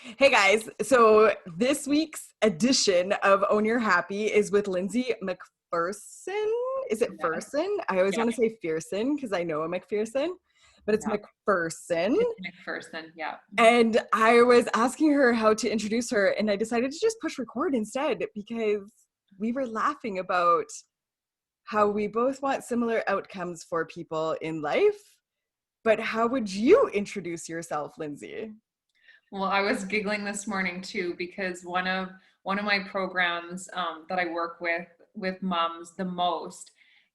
Hey guys, so this week's edition of Own Your Happy is with Lyndsay MacPherson. Is it Yeah, Ferson? I always yeah, want to say Fearson because I know a MacPherson, but it's yeah. MacPherson. It's MacPherson. Yeah. And I was asking her how to introduce her, and I decided to just push record instead because we were laughing about how we both want similar outcomes for people in life. But how would you introduce yourself, Lyndsay? Well, I was giggling this morning too because one of my programs that I work with moms the most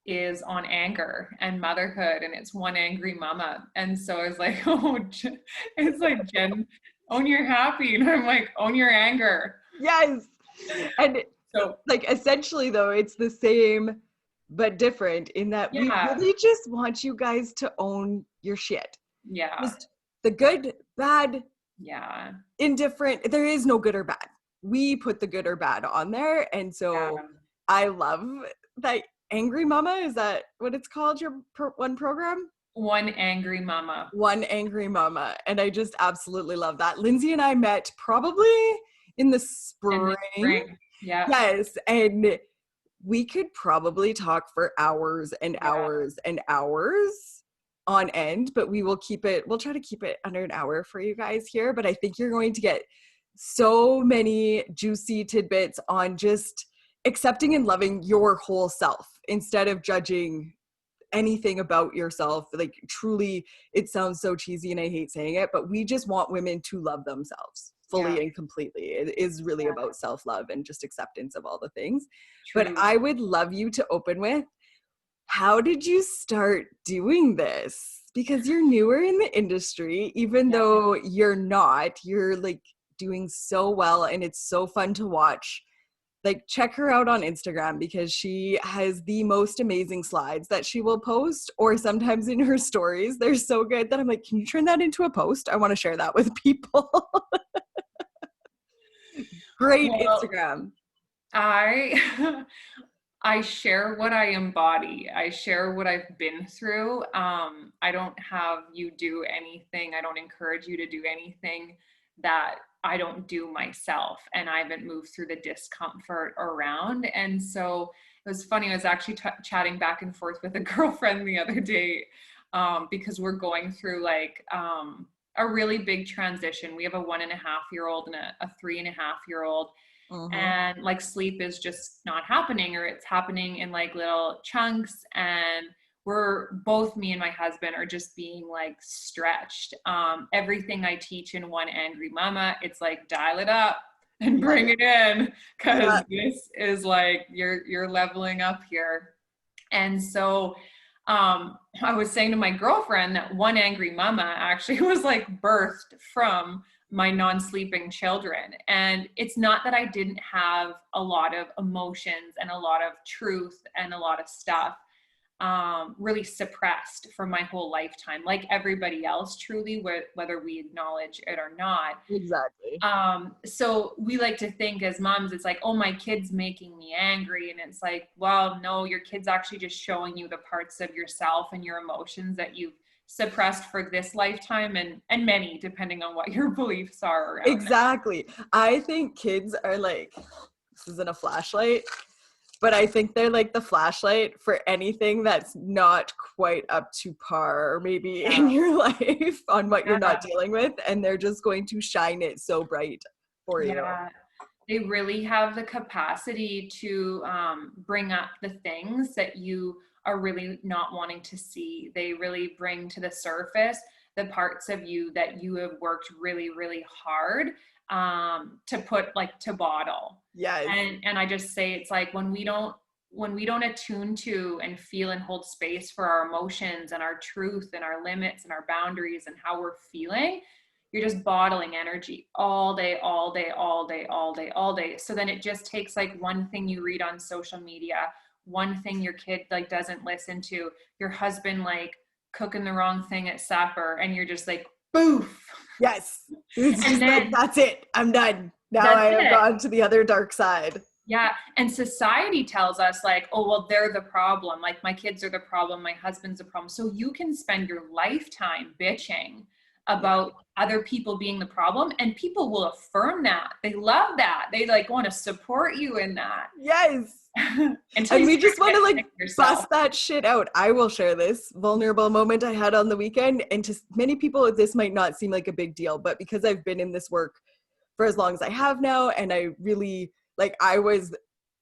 is on anger and motherhood, and it's One Angry Mama. And so I was like, it's like Jen, own your happy, and I'm like, own your anger. Yes. And So like essentially though, it's the same but different in that we yeah, really just want you guys to own your shit. yeah, Just the good, bad, yeah, indifferent. There is no good or bad. We put the good or bad on there. And so yeah. I love that Angry Mama. Is that what it's called? Your one program? One Angry Mama. One Angry Mama. And I just absolutely love that. Lyndsay and I met probably in the In the spring. spring. Yeah, Yes. And we could probably talk for hours and yeah. hours and hours on end, but we'll try to keep it under an hour for you guys here. But I think you're going to get so many juicy tidbits on just accepting and loving your whole self instead of judging anything about yourself. Like truly, it sounds so cheesy and I hate saying it, but we just want women to love themselves Yeah, fully and completely. It is really yeah, about self-love and just acceptance of all the things. But true. I would love you to open with, how did you start doing this? Because you're newer in the industry, even Yeah. though you're like doing so well and it's so fun to watch. Like check her out on Instagram because she has the most amazing slides that she will post, or sometimes in her stories they're so good that I'm like, can you turn that into a post? I want to share that with people. Great Well, Instagram. I I share what I embody. I share what I've been through. I don't have you do anything. I don't encourage you to do anything that I don't do myself. And I haven't moved through the discomfort around. And so it was funny. I was actually chatting back and forth with a girlfriend the other day because we're going through a really big transition. We have a 1.5-year old and a 3.5-year old, Mm-hmm. and like sleep is just not happening, or it's happening in like little chunks, and we're both, me and my husband, are just being like stretched. Everything I teach in One Angry Mama, it's like dial it up and Yeah. bring it in, Yeah. because this is like you're leveling up here. And so I was saying to my girlfriend that One Angry Mama actually was like birthed from my non-sleeping children. And it's not that I didn't have a lot of emotions and a lot of truth and a lot of stuff really suppressed for my whole lifetime, like everybody else, truly, whether we acknowledge it or not. Exactly. So we like to think as moms, it's like, oh, my kid's making me angry. And it's like, well, no, your kid's actually just showing you the parts of yourself and your emotions that you've suppressed for this lifetime, and many, depending on what your beliefs are around it. Exactly. I think kids are like, this isn't a flashlight, but I think they're like the flashlight for anything that's not quite up to par, or maybe Yeah. in your life on what you're not Yeah. dealing with. And they're just going to shine it so bright for you. Yeah. They really have the capacity to bring up the things that you are really not wanting to see. They really bring to the surface the parts of you that you have worked really, really hard to put, like, to bottle. Yes. And I just say, it's like when we don't attune to and feel and hold space for our emotions and our truth and our limits and our boundaries and how we're feeling, you're just bottling energy all day, all day, all day, all day, all day. So then it just takes like one thing you read on social media, one thing your kid like doesn't listen to, your husband like cooking the wrong thing at supper, and you're just like, boof. Yes. It's And just like, then that's it. I'm done. Now that's I have it. gone to the other dark side. Yeah. And society tells us like, oh, well, they're the problem. Like, my kids are the problem. My husband's the problem. So you can spend your lifetime bitching about other people being the problem, and people will affirm that. They love that. They like want to support you in that. Yes. Until And you we start just want to getting like it yourself. bust that shit out. I will share this vulnerable moment I had on the weekend. And to many people, this might not seem like a big deal, but because I've been in this work for as long as I have now, and I really, like, I was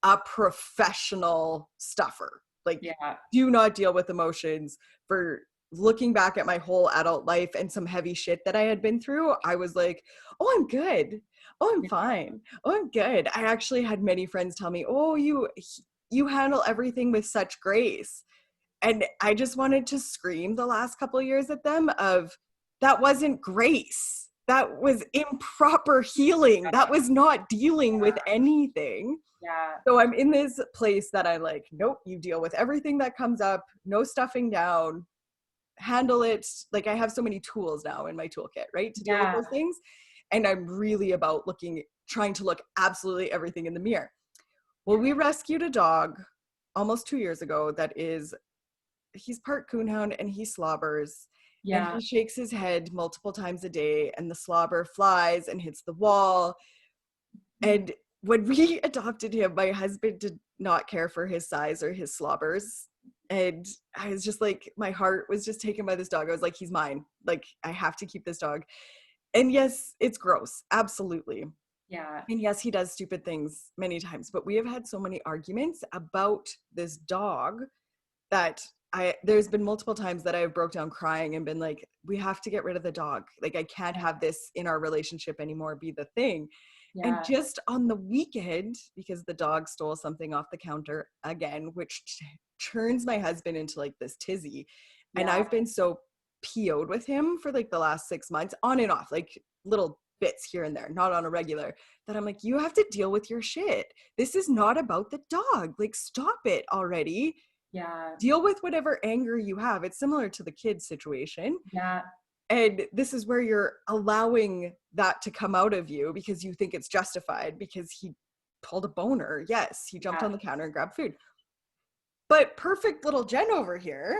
a professional stuffer. Like, Yeah. do not deal with emotions. For looking back at my whole adult life and some heavy shit that I had been through, I was like, oh, I'm good. Oh, I'm fine. Oh, I'm good. I actually had many friends tell me, oh, you handle everything with such grace. And I just wanted to scream the last couple of years at them of, that wasn't grace. That was improper healing. That was not dealing with anything. Yeah. So I'm in this place that I like, nope, you deal with everything that comes up, no stuffing down, handle it. Like, I have so many tools now in my toolkit, right, to deal with Yeah. those things. And I'm really about trying to look absolutely everything in the mirror. Well, we rescued a dog almost 2 years ago he's part coonhound, and he slobbers, and Yeah. he shakes his head multiple times a day, and the slobber flies and hits the wall. And when we adopted him, my husband did not care for his size or his slobbers. And I was just like, my heart was just taken by this dog. I was like, he's mine. Like, I have to keep this dog. And yes, it's gross. Absolutely. Yeah. And yes, he does stupid things many times, but we have had so many arguments about this dog that there's been multiple times that I've broke down crying and been like, we have to get rid of the dog. Like, I can't have this in our relationship anymore be the thing. And Yeah. just on the weekend, because the dog stole something off the counter again, which turns my husband into like this tizzy. And Yeah. I've been so PO'd with him for like the last 6 months, on and off, like little bits here and there, not on a regular, that I'm like, you have to deal with your shit. This is not about the dog. Like, stop it already. Yeah. Deal with whatever anger you have. It's similar to the kid situation. Yeah. And this is where you're allowing that to come out of you because you think it's justified because he pulled a boner. Yes, he jumped on the counter and grabbed food. But perfect little Jen over here,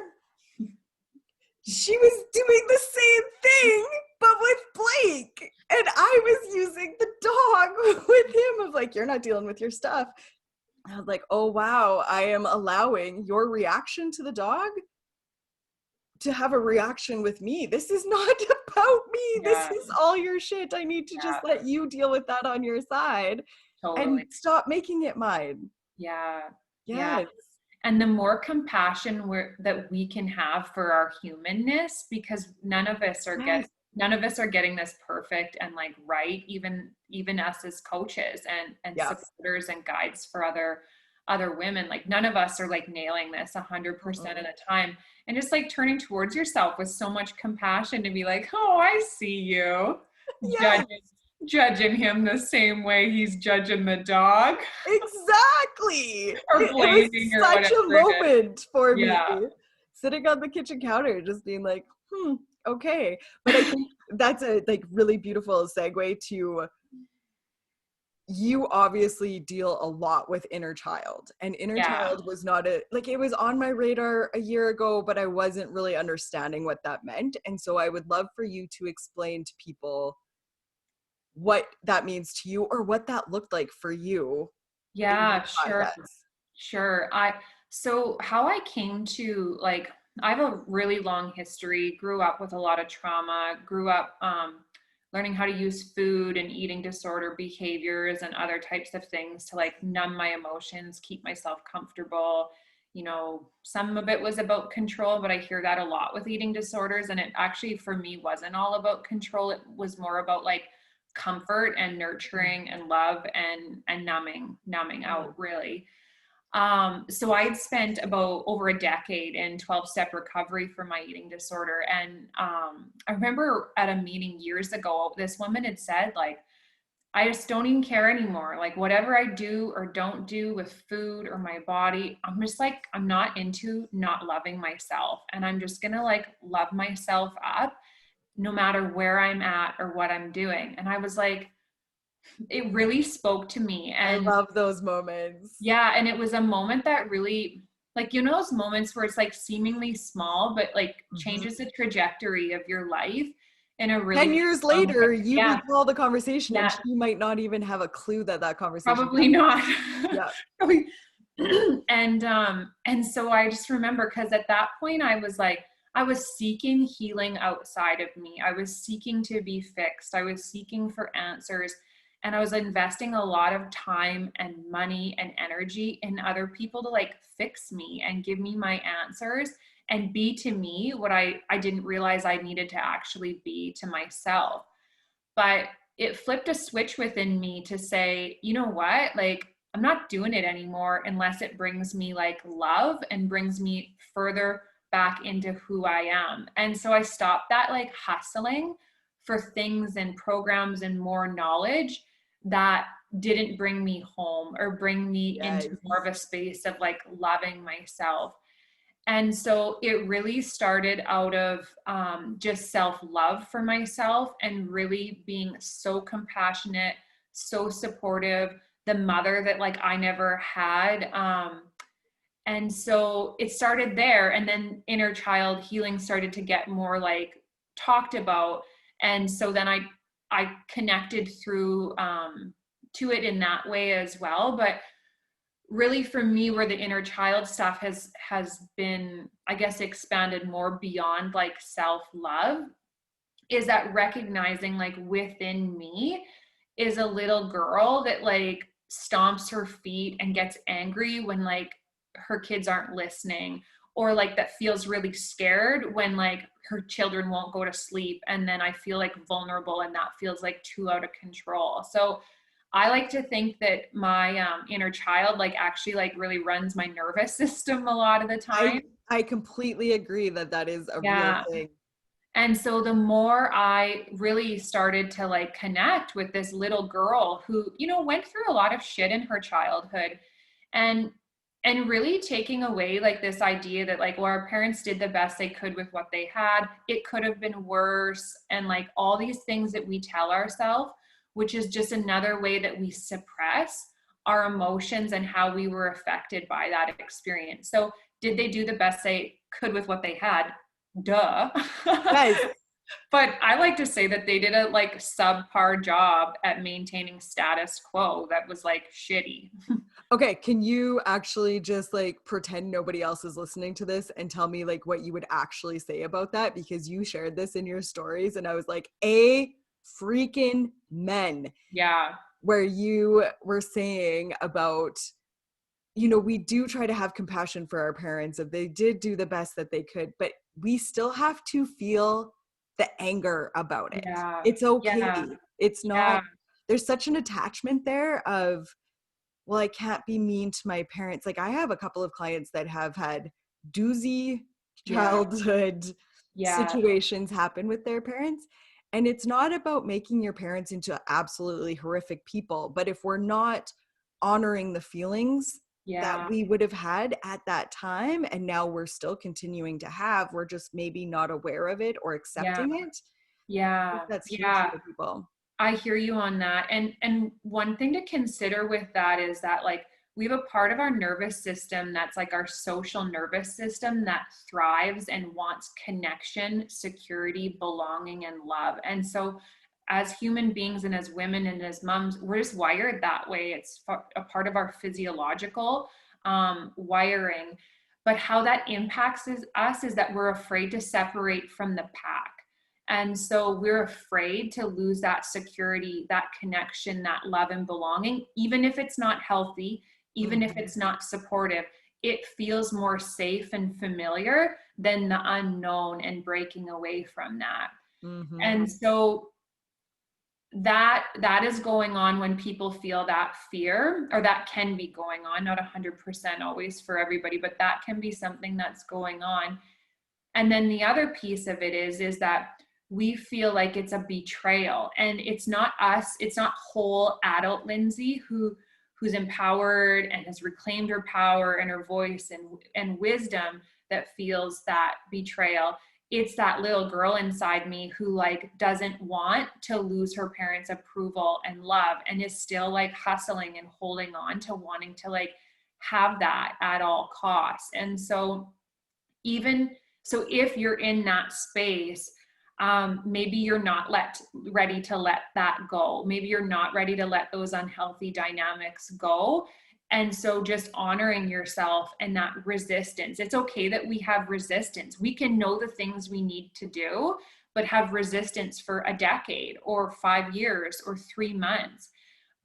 she was doing the same thing, but with Blake. And I was using the dog with him of like, you're not dealing with your stuff. I was like, oh, wow, I am allowing your reaction to the dog to have a reaction with me. This is not about me. This Yeah. is all your shit. I need to just let you deal with that on your side and Totally. stop making it mine. Yeah. Yeah. Yes. And the more compassion that we can have for our humanness, because none of us are Yes. getting this perfect and like right, even us as coaches and Yes. supporters and guides for other women. Like, none of us are like nailing this 100% of the time. And just like turning towards yourself with so much compassion to be like, oh, I see you. Yes. Judging him the same way he's judging the dog. Exactly. Or It was blaming or such a whatever it is. moment for me, Yeah. sitting on the kitchen counter, just being like, okay. But I think that's a like really beautiful segue to, you obviously deal a lot with inner child, and inner Yeah. child was not it was on my radar a year ago, but I wasn't really understanding what that meant. And so I would love for you to explain to people what that means to you, or what that looked like for you in Yeah, your sure. process. Sure. So how I came to like, I have a really long history, grew up with a lot of trauma, grew up learning how to use food and eating disorder behaviors and other types of things to like numb my emotions, keep myself comfortable. You know, some of it was about control, but I hear that a lot with eating disorders. And it actually, for me, wasn't all about control. It was more about like comfort and nurturing and love and numbing out, really. So I'd spent about over a decade in 12-step recovery for my eating disorder. And I remember at a meeting years ago, this woman had said, like, I just don't even care anymore. Like, whatever I do or don't do with food or my body, I'm just like, I'm not into not loving myself. And I'm just going to like love myself up no matter where I'm at or what I'm doing. And I was like, it really spoke to me. I And love those moments. yeah, and it was a moment that really, like, you know, those moments where it's like seemingly small, but like changes the trajectory of your life. in a 10 really years strong way. later, you Yeah, recall the conversation and yeah, she might not even have a clue that that conversation probably happened. not. Yeah. Probably. And so I just remember, because at that point I was like, I was seeking healing outside of me. I was seeking to be fixed. I was seeking for answers. And I was investing a lot of time and money and energy in other people to like fix me and give me my answers and be to me what I didn't realize I needed to actually be to myself. But it flipped a switch within me to say, you know what? Like, I'm not doing it anymore unless it brings me like love and brings me further back into who I am. And so I stopped that like hustling for things and programs and more knowledge that didn't bring me home or bring me Yes. into more of a space of like loving myself. And so it really started out of just self-love for myself and really being so compassionate, so supportive, the mother that like I never had. And so it started there. And then inner child healing started to get more like talked about. And so then I connected through to it in that way as well. But really for me, where the inner child stuff has been, I guess, expanded more beyond like self-love, is that recognizing like within me is a little girl that like stomps her feet and gets angry when like her kids aren't listening, or like that feels really scared when like her children won't go to sleep, and then I feel like vulnerable and that feels like too out of control. So I like to think that my inner child like actually like really runs my nervous system a lot of the time. I completely agree that that is a real Yeah. thing. And so the more I really started to like connect with this little girl who, you know, went through a lot of shit in her childhood, and really taking away like this idea that like, well, our parents did the best they could with what they had. It could have been worse. And like all these things that we tell ourselves, which is just another way that we suppress our emotions and how we were affected by that experience. So did they do the best they could with what they had? Duh. Yes. But I like to say that they did a like subpar job at maintaining status quo that was like shitty. Okay, can you actually just like pretend nobody else is listening to this and tell me like what you would actually say about that? Because you shared this in your stories and I was like, a freaking men, Yeah. where you were saying about, you know, we do try to have compassion for our parents if they did do the best that they could, but we still have to feel the anger about it. Yeah. It's okay. Yeah. It's not, Yeah. there's such an attachment there of, well, I can't be mean to my parents. Like I have a couple of clients that have had doozy Yeah. childhood Yeah. situations happen with their parents. And it's not about making your parents into absolutely horrific people, but if we're not honoring the feelings that Yeah. we would have had at that time, and now we're still continuing to have, we're just maybe not aware of it or Yeah. accepting it. I think Yeah. that's huge Yeah. for people. I hear you on that. And one thing to consider with that is that like we have a part of our nervous system that's like our social nervous system that thrives and wants connection, security, belonging, and love. And so as human beings and as women and as moms, we're just wired that way. It's a part of our physiological wiring. But how that impacts us is that we're afraid to separate from the pack. And so we're afraid to lose that security, that connection, that love and belonging, even if it's not healthy, even if Mhm. it's not supportive. It feels more safe and familiar than the unknown and breaking away from that. Mhm. And so that is going on when people feel that fear, or that can be going on, not 100% always for everybody, but that can be something that's going on. And then the other piece of it is that we feel like it's a betrayal, and it's not us. It's not whole adult Lyndsay who's empowered and has reclaimed her power and her voice and wisdom that feels that betrayal. It's that little girl inside me who like doesn't want to lose her parents' approval and love, and is still like hustling and holding on to wanting to like have that at all costs. And so even so, if you're in that space, Maybe you're not ready to let that go. Maybe you're not ready to let those unhealthy dynamics go. And so just honoring yourself and that resistance. It's okay that we have resistance. We can know the things we need to do, but have resistance for a decade or 5 years or 3 months.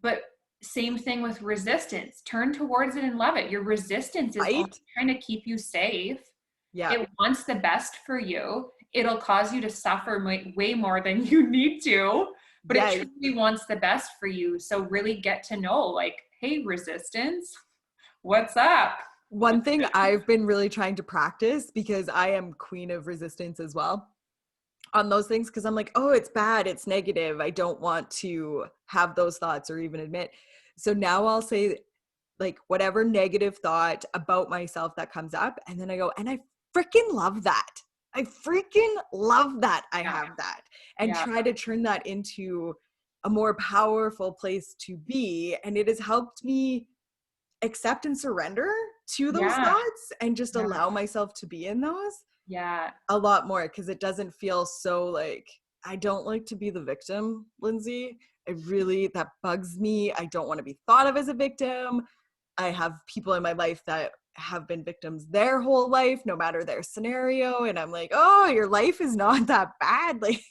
But same thing with resistance. Turn towards it and love it. Your resistance is only Right? trying to keep you safe. Yeah. It wants the best for you. It'll cause you to suffer way more than you need to, but it Yes. truly wants the best for you. So really get to know, like, hey, resistance, what's up? One thing I've been really trying to practice, because I am queen of resistance as well on those things, because I'm like, oh, it's bad, it's negative, I don't want to have those thoughts or even admit. So now I'll say, like, whatever negative thought about myself that comes up, and then I go, and I freaking love that. I freaking love that I Yeah. have that, and Yeah. try to turn that into a more powerful place to be. And it has helped me accept and surrender to those Yeah. thoughts and just Yeah. allow myself to be in those Yeah. a lot more, because it doesn't feel so like, I don't like to be the victim, Lyndsay. That bugs me. I don't want to be thought of as a victim. I have people in my life that have been victims their whole life, no matter their scenario. And I'm like, oh, your life is not that bad. Like,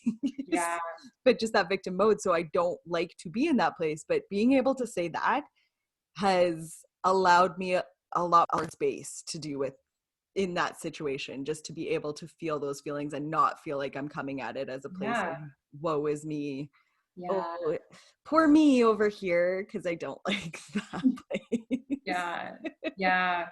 Yeah. but just that victim mode. So I don't like to be in that place. But being able to say that has allowed me a lot more space to do with in that situation, just to be able to feel those feelings and not feel like I'm coming at it as a place of Yeah. woe is me. Yeah. Oh, poor me over here, because I don't like that place. Yeah. Yeah.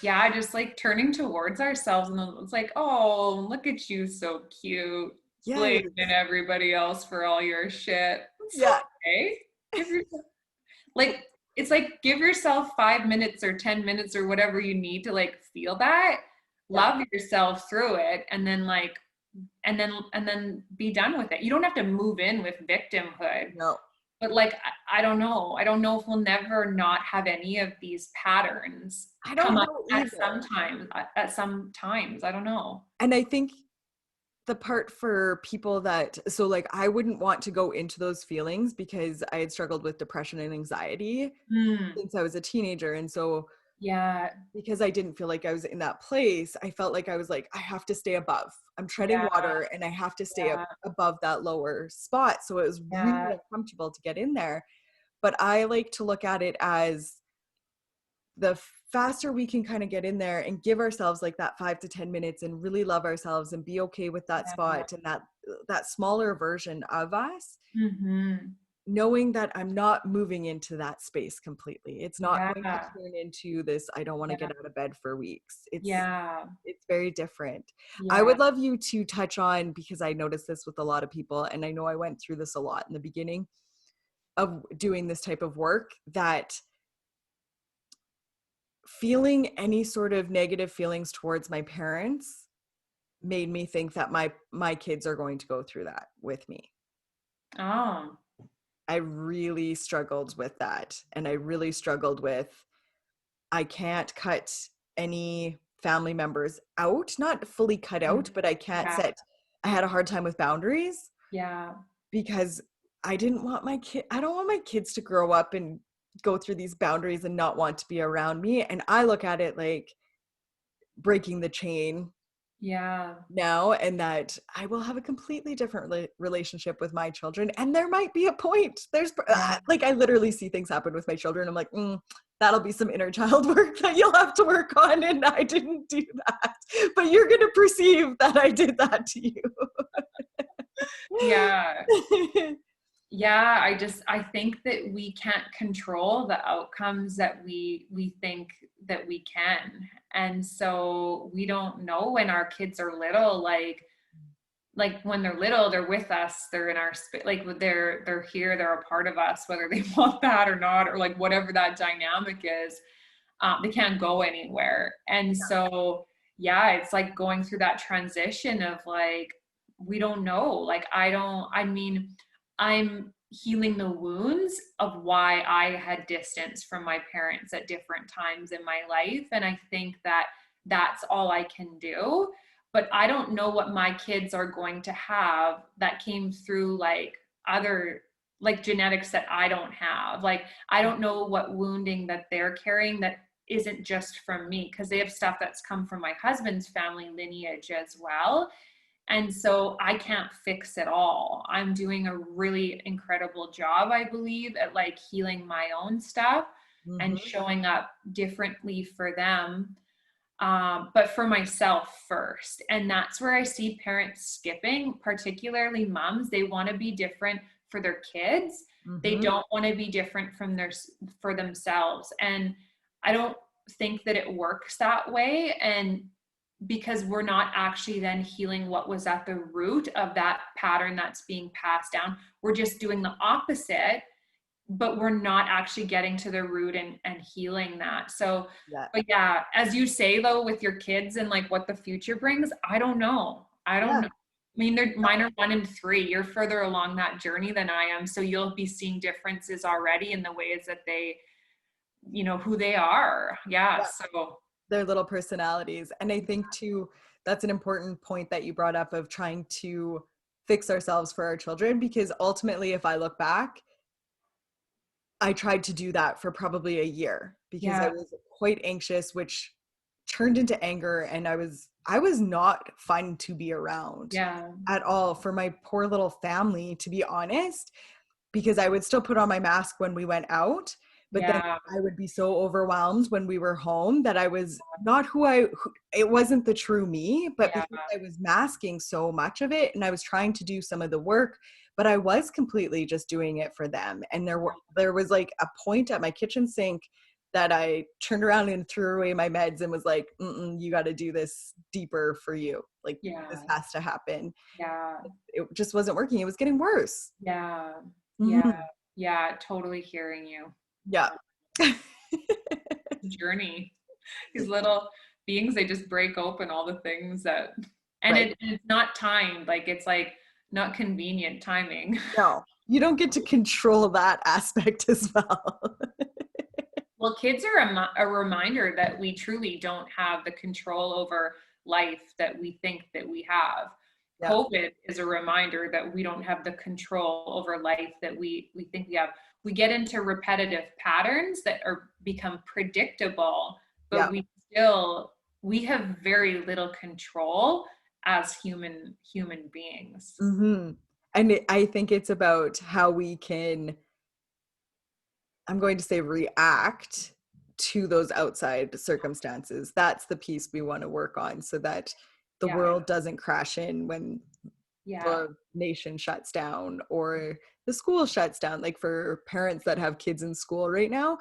Yeah. Just like turning towards ourselves, and then it's like, oh, look at you, so cute. Yes. Blaming everybody else for all your shit. It's Yeah. okay. Give yourself, like, it's like, give yourself 5 minutes or 10 minutes or whatever you need to like feel that, Yeah. love yourself through it, and then like, and then be done with it. You don't have to move in with victimhood. No, But like, I don't know. I don't know if we'll never not have any of these patterns I come don't up know at either. some times. At some times, I don't know. And I think the part for people that, so like, I wouldn't want to go into those feelings, because I had struggled with depression and anxiety Mm, since I was a teenager. And so yeah, because I didn't feel like I was in that place, I felt like I was like, I have to stay above. I'm treading yeah, water and I have to stay yeah, above that lower spot. So it was really yeah, uncomfortable to get in there. But I like to look at it as, the faster we can kind of get in there and give ourselves like that 5 to 10 minutes and really love ourselves and be okay with that yeah. spot and that smaller version of us, Mm-hmm. knowing that I'm not moving into that space completely. It's not going to Yeah, turn into this, I don't want to yeah, get out of bed for weeks. yeah, It's very different. I yeah. would love you to touch on, because I noticed this with a lot of people, and I know I went through this a lot in the beginning of doing this type of work, that feeling any sort of negative feelings towards my parents made me think that my kids are going to go through that with me. Oh, I really struggled with that, and I really struggled with, I can't cut any family members out, not fully cut out, but I can't yeah, set, I had a hard time with boundaries, yeah, because I don't want my kids to grow up and go through these boundaries and not want to be around me. And I look at it like breaking the chain yeah, now, and that I will have a completely different relationship with my children. And there might be a point, yeah, like, I literally see things happen with my children. I'm like, that'll be some inner child work that you'll have to work on, and I didn't do that, but you're going to perceive that I did that to yeah. you. Yeah, I think that we can't control the outcomes that we think that we can. And so we don't know when our kids are little, like when they're little, they're with us, they're in our like they're here, they're a part of us, whether they want that or not, or like whatever that dynamic is. They can't go anywhere. And so yeah, it's like going through that transition of like, we don't know. Like, I mean, I'm healing the wounds of why I had distance from my parents at different times in my life. And I think that that's all I can do. but I don't know what my kids are going to have that came through like other like genetics that I don't have. Like I don't know what wounding that they're carrying that isn't just from me, because they have stuff that's come from my husband's family lineage as well. And so I can't fix it all. I'm doing a really incredible job, I believe, at like healing my own stuff and Mm-hmm. showing up differently for them, but for myself first. And that's where I see parents skipping, particularly moms. They want to be different for their kids. They Mm-hmm. don't want to be different from for themselves. And I don't think that it works that way. And because we're not actually then healing what was at the root of that pattern that's being passed down. We're just doing the opposite, but we're not actually getting to the root and healing that. So, Yeah. but yeah, as you say though, with your kids and like what the future brings, I don't know. I don't Yeah. know. I mean, mine are 1 and 3. You're further along that journey than I am. So you'll be seeing differences already in the ways that they, who they are. Yeah. Yeah. So Their little personalities. And I think too, that's an important point that you brought up of trying to fix ourselves for our children, because ultimately, if I look back, I tried to do that for probably a year because I yeah, was quite anxious, which turned into anger, and I was not fun to be around yeah, at all for my poor little family, to be honest, because I would still put on my mask when we went out, but then yeah, I would be so overwhelmed when we were home that I was not it wasn't the true me, but yeah, because I was masking so much of it and I was trying to do some of the work, but I was completely just doing it for them. And there was like a point at my kitchen sink that I turned around and threw away my meds and was like, you got to do this deeper for you. Like this yeah, has to happen. yeah, It just wasn't working. It was getting worse. yeah, yeah, Hmm. yeah, totally hearing you. Yeah. Journey. These little beings, they just break open all the things that, and Right. it's not timed, like it's like not convenient timing. No, you don't get to control that aspect as well. Well, kids are a reminder that we truly don't have the control over life that we think that we have. Yeah. COVID is a reminder that we don't have the control over life that we think we have. We get into repetitive patterns that are become predictable, Yeah. but we have very little control as human beings. Hmm. And I think it's about how we can, I'm going to say, react to those outside circumstances. That's the piece we want to work on so that the Yeah, world doesn't crash in when yeah, the nation shuts down or the school shuts down. Like for parents that have kids in school right now,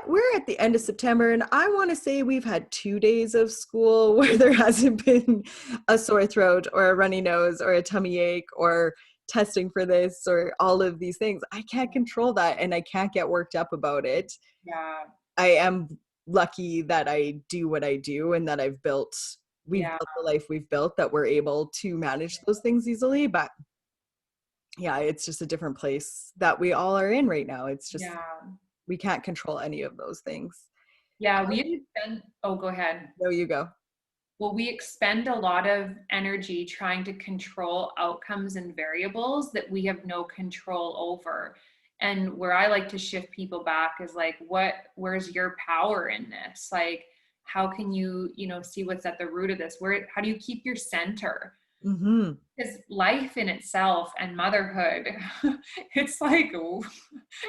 we're at the end of September, and I want to say we've had 2 days of school where there hasn't been a sore throat or a runny nose or a tummy ache or testing for this or all of these things. I can't control that, and I can't get worked up about it. yeah, I am lucky that I do what I do and that we've yeah, built the life we've built, that we're able to manage those things easily. But yeah, it's just a different place that we all are in right now. It's just, yeah. we can't control any of those things. Yeah, How we do you expend, oh, go ahead. know you go? Well, we expend a lot of energy trying to control outcomes and variables that we have no control over. And where I like to shift people back is like, where's your power in this? Like, how can you, see what's at the root of this? How do you keep your center? Mm-hmm. Because life in itself and motherhood, it's like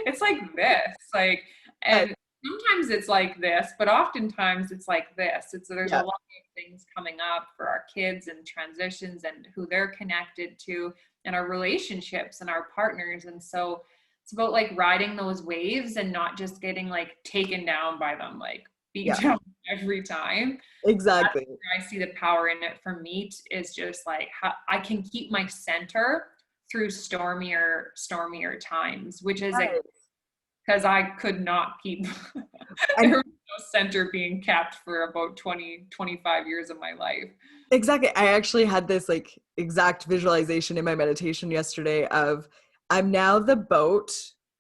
it's like this, like, Uh, and sometimes it's like this, but oftentimes it's like this. There's a yeah, lot of things coming up for our kids and transitions and who they're connected to and our relationships and our partners. And so it's about like riding those waves and not just getting like taken down by them, like beat yeah, down every time. exactly. I see the power in it for me is just like how I can keep my center through stormier times, which is Right. because I could not keep And there was no center being kept for about 20-25 years of my life. exactly, I actually had this like exact visualization in my meditation yesterday of, I'm now the boat,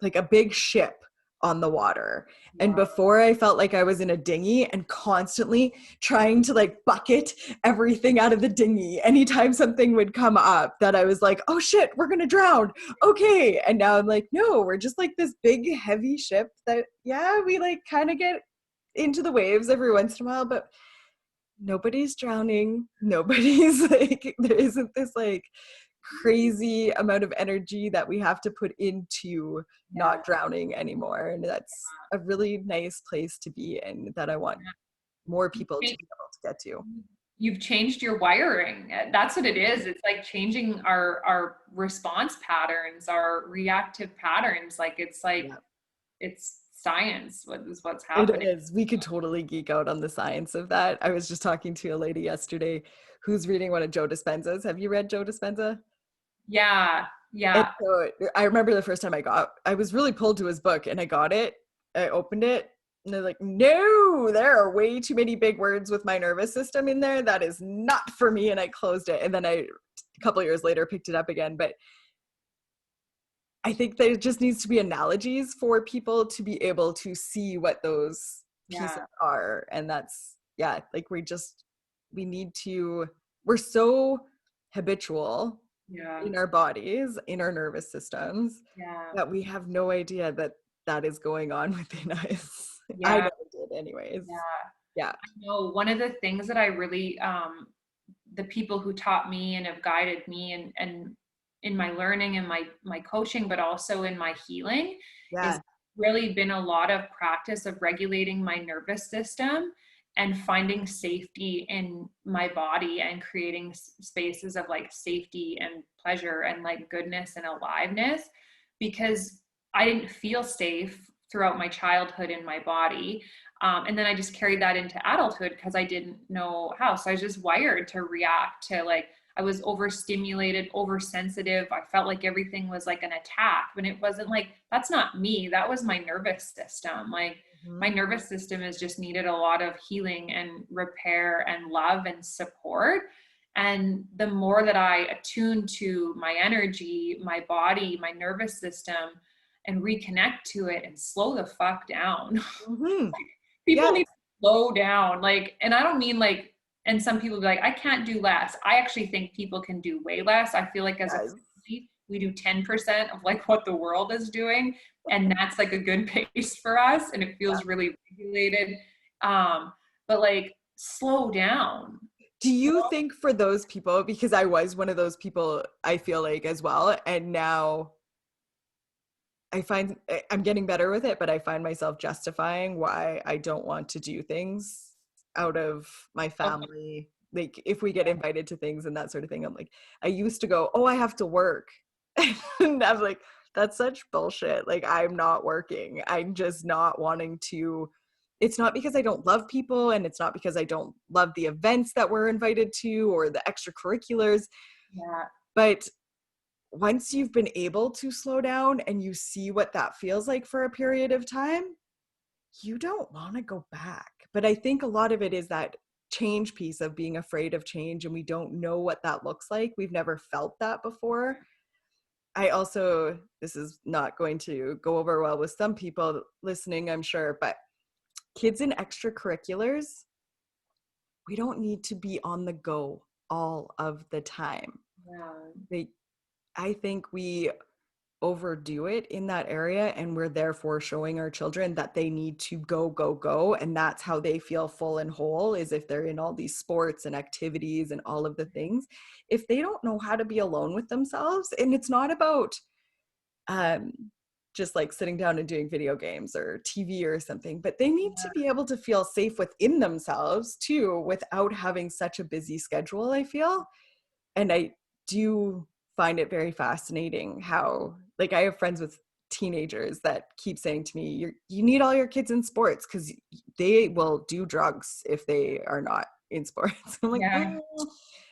like a big ship on the water. And Wow. before, I felt like I was in a dinghy and constantly trying to like bucket everything out of the dinghy. Anytime something would come up that I was like, oh shit, we're going to drown. Okay. And now I'm like, no, we're just like this big heavy ship that, yeah, we like kind of get into the waves every once in a while, but nobody's drowning. Nobody's like, there isn't this like crazy amount of energy that we have to put into Yeah. not drowning anymore. And that's a really nice place to be in that I want more people to be able to get to. You've changed your wiring. That's what it is. It's like changing our response patterns, our reactive patterns. Yeah. It's science. What is what's It happening? is. We could totally geek out on the science of that. I was just talking to a lady yesterday who's reading one of Joe Dispenza's. Have you read Joe Dispenza? Yeah, And yeah, so I remember the first time I was really pulled to his book and I got it. I opened it and they're like, no, there are way too many big words with my nervous system in there. That is not for me. And I closed it. And then a couple of years later, picked it up again. But I think there just needs to be analogies for people to be able to see what those pieces yeah, are. And that's, yeah, like we need to, we're so habitual yeah, in our bodies, in our nervous systems, yeah, that we have no idea that that is going on within us. I yeah, never did anyways. yeah. Yeah. No, one of the things that I really, the people who taught me and have guided me and in my learning and my coaching, but also in my healing, is Yeah. really been a lot of practice of regulating my nervous system and finding safety in my body and creating spaces of like safety and pleasure and like goodness and aliveness, because I didn't feel safe throughout my childhood in my body. And then I just carried that into adulthood because I didn't know how. So I was just wired to react to like, I was overstimulated, oversensitive. I felt like everything was like an attack when it wasn't. Like, that's not me. That was my nervous system. Like, Mhm. my nervous system has just needed a lot of healing and repair and love and support. And the more that I attune to my energy, my body, my nervous system, and reconnect to it and slow the fuck down. Mhm. People Yes. need to slow down. Like, and I don't mean like, and some people be like, I can't do less. I actually think people can do way less. I feel like as a Yes. family, we do 10% of like what the world is doing. And that's like a good pace for us. And it Yeah. feels really regulated. But like, slow down. Do you think for those people, because I was one of those people, I feel like as well, and now I'm getting better with it, but I find myself justifying why I don't want to do things out of my Okay. family. Like if we get invited to things and that sort of thing, I'm like, I used to go, oh, I have to work. And I'm like, that's such bullshit. Like I'm not working. I'm just not wanting to. It's not because I don't love people and it's not because I don't love the events that we're invited to or the extracurriculars, Yeah. but once you've been able to slow down and you see what that feels like for a period of time, you don't want to go back. But I think a lot of it is that change piece of being afraid of change and we don't know what that looks like. We've never felt that before. I also, this is not going to go over well with some people listening, I'm sure, but kids in extracurriculars, we don't need to be on the go all of the time. Yeah. They, I think we overdo it in that area and we're therefore showing our children that they need to go, and that's how they feel full and whole, is if they're in all these sports and activities and all of the things. If they don't know how to be alone with themselves, and it's not about um just like sitting down and doing video games or TV or something, but they need to be able to feel safe within themselves too without having such a busy schedule, I feel. And I do find it very fascinating how, like, I have friends with teenagers that keep saying to me, you need all your kids in sports because they will do drugs if they are not in sports. I'm like, Yeah. "Mm,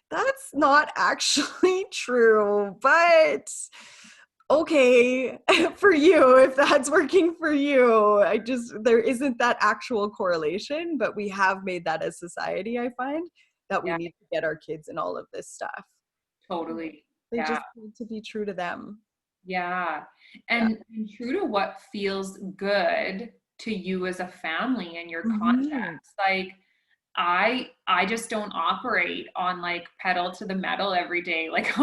that's not actually true, but okay, for you, if that's working for you. There isn't that actual correlation, but we have made that as society, I find, that we Yeah. need to get our kids in all of this stuff. Totally. They Yeah. just need to be true to them. Yeah. Yeah. And true to what feels good to you as a family and your Mhm. context. Like I just don't operate on like pedal to the metal every day. Like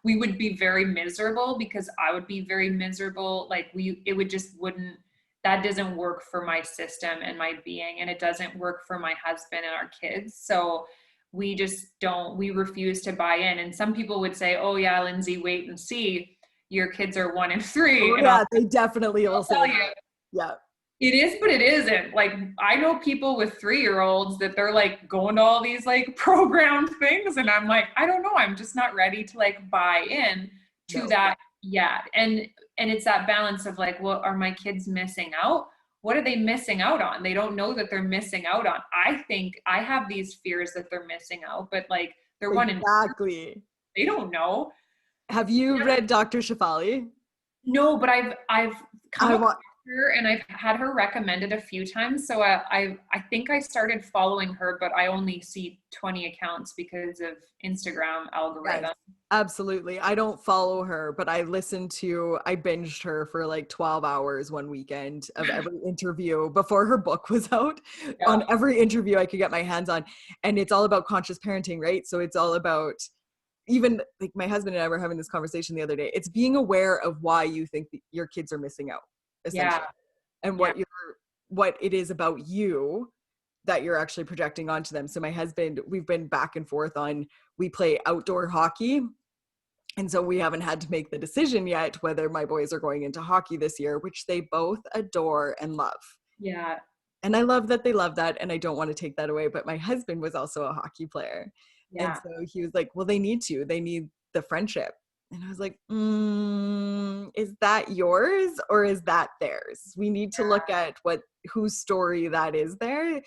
we would be very miserable because I would be very miserable. Like it would just wouldn't that doesn't work for my system and my being, and it doesn't work for my husband and our kids. So we just don't, we refuse to buy in. And some people would say, oh yeah, Lyndsay, wait and see. Your kids are 1 and 3. Oh And yeah, they definitely will I'll say tell that. you, Yeah. it is, but it isn't. Like I know people with 3-year-olds that they're like going to all these like programmed things, and I'm like, I don't know, I'm just not ready to like buy in to No. that yet. And it's that balance of like, what are my kids missing out? What are they missing out on? They don't know that they're missing out on. I think I have these fears that they're missing out, but like they're 1 and 2, Exactly. they don't know. Have you read Dr. Shafali? No, but I've come I across want her and I've had her recommended a few times. So I think I started following her, but I only see 20 accounts because of Instagram Yes, algorithm. absolutely. I don't follow her, but I binged her for like 12 hours one weekend of every interview before her book was out, Yeah, on every interview I could get my hands on. And it's all about conscious parenting, right? So it's all about, even like my husband and I were having this conversation the other day. It's being aware of why you think that your kids are missing out, yeah, essentially, and yeah, what it is about you that you're actually projecting onto them. So my husband, we've been back and forth on, we play outdoor hockey. And so we haven't had to make the decision yet whether my boys are going into hockey this year, which they both adore and love. yeah, And I love that they love that. And I don't want to take that away. But my husband was also a hockey player. And yeah, so he was like, well, they need the friendship. And I was like, is that yours or is that theirs? We need to look at whose story that is there. Are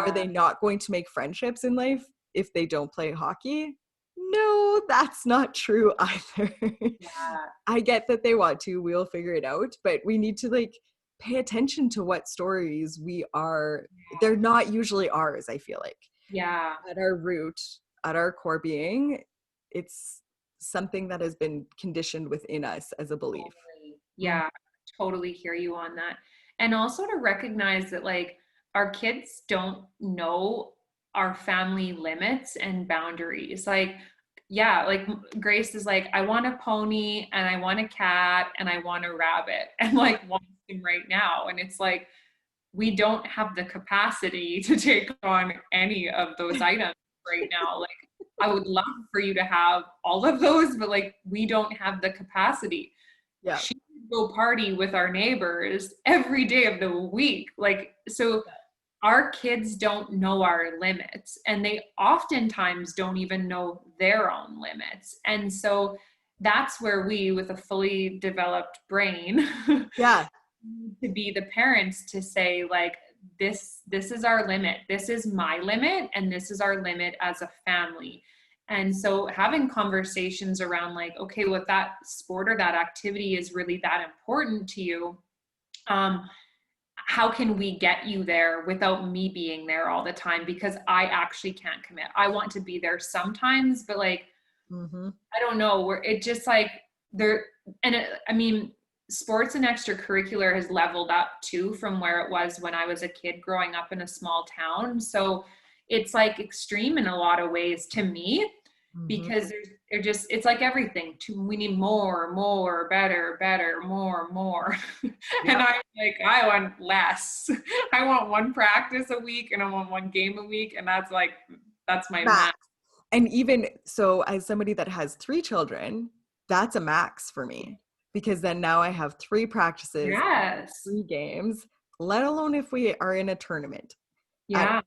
yeah, they not going to make friendships in life if they don't play hockey? No, that's not true either. yeah, I get that they want to, we'll figure it out, but we need to like pay attention to what stories they're not usually ours, I feel like. yeah. At our root, at our core being, it's something that has been conditioned within us as a belief. Totally. Mm. Yeah, totally hear you on that. And also to recognize that like our kids don't know our family limits and boundaries. Like, yeah, like Grace is like, I want a pony and I want a cat and I want a rabbit and like wants them right now. And it's like, we don't have the capacity to take on any of those items right now. Like, I would love for you to have all of those, but like, we don't have the capacity. Yeah. She would go party with our neighbors every day of the week. Like, so our kids don't know our limits, and they oftentimes don't even know their own limits. And so that's where we, with a fully developed brain, Yeah. need to be the parents to say like, this is our limit, this is my limit, and this is our limit as a family. And so having conversations around like, okay, well, if that sport or that activity is really that important to you, how can we get you there without me being there all the time? Because I actually can't commit. I want to be there sometimes, but like, Mm-hmm. I don't know, where it just like there, and I mean, sports and extracurricular has leveled up too from where it was when I was a kid growing up in a small town. So it's like extreme in a lot of ways to me, Mm-hmm. because they're just, it's like everything we need more, better, more. And Yeah. I'm like, I want less. I want one practice a week and I want one game a week. And that's like, that's my Max. max. And even so, as somebody that has 3 children, that's a max for me, because then now I have 3 practices, Yes. 3 games, let alone if we are in a tournament. At, Yeah.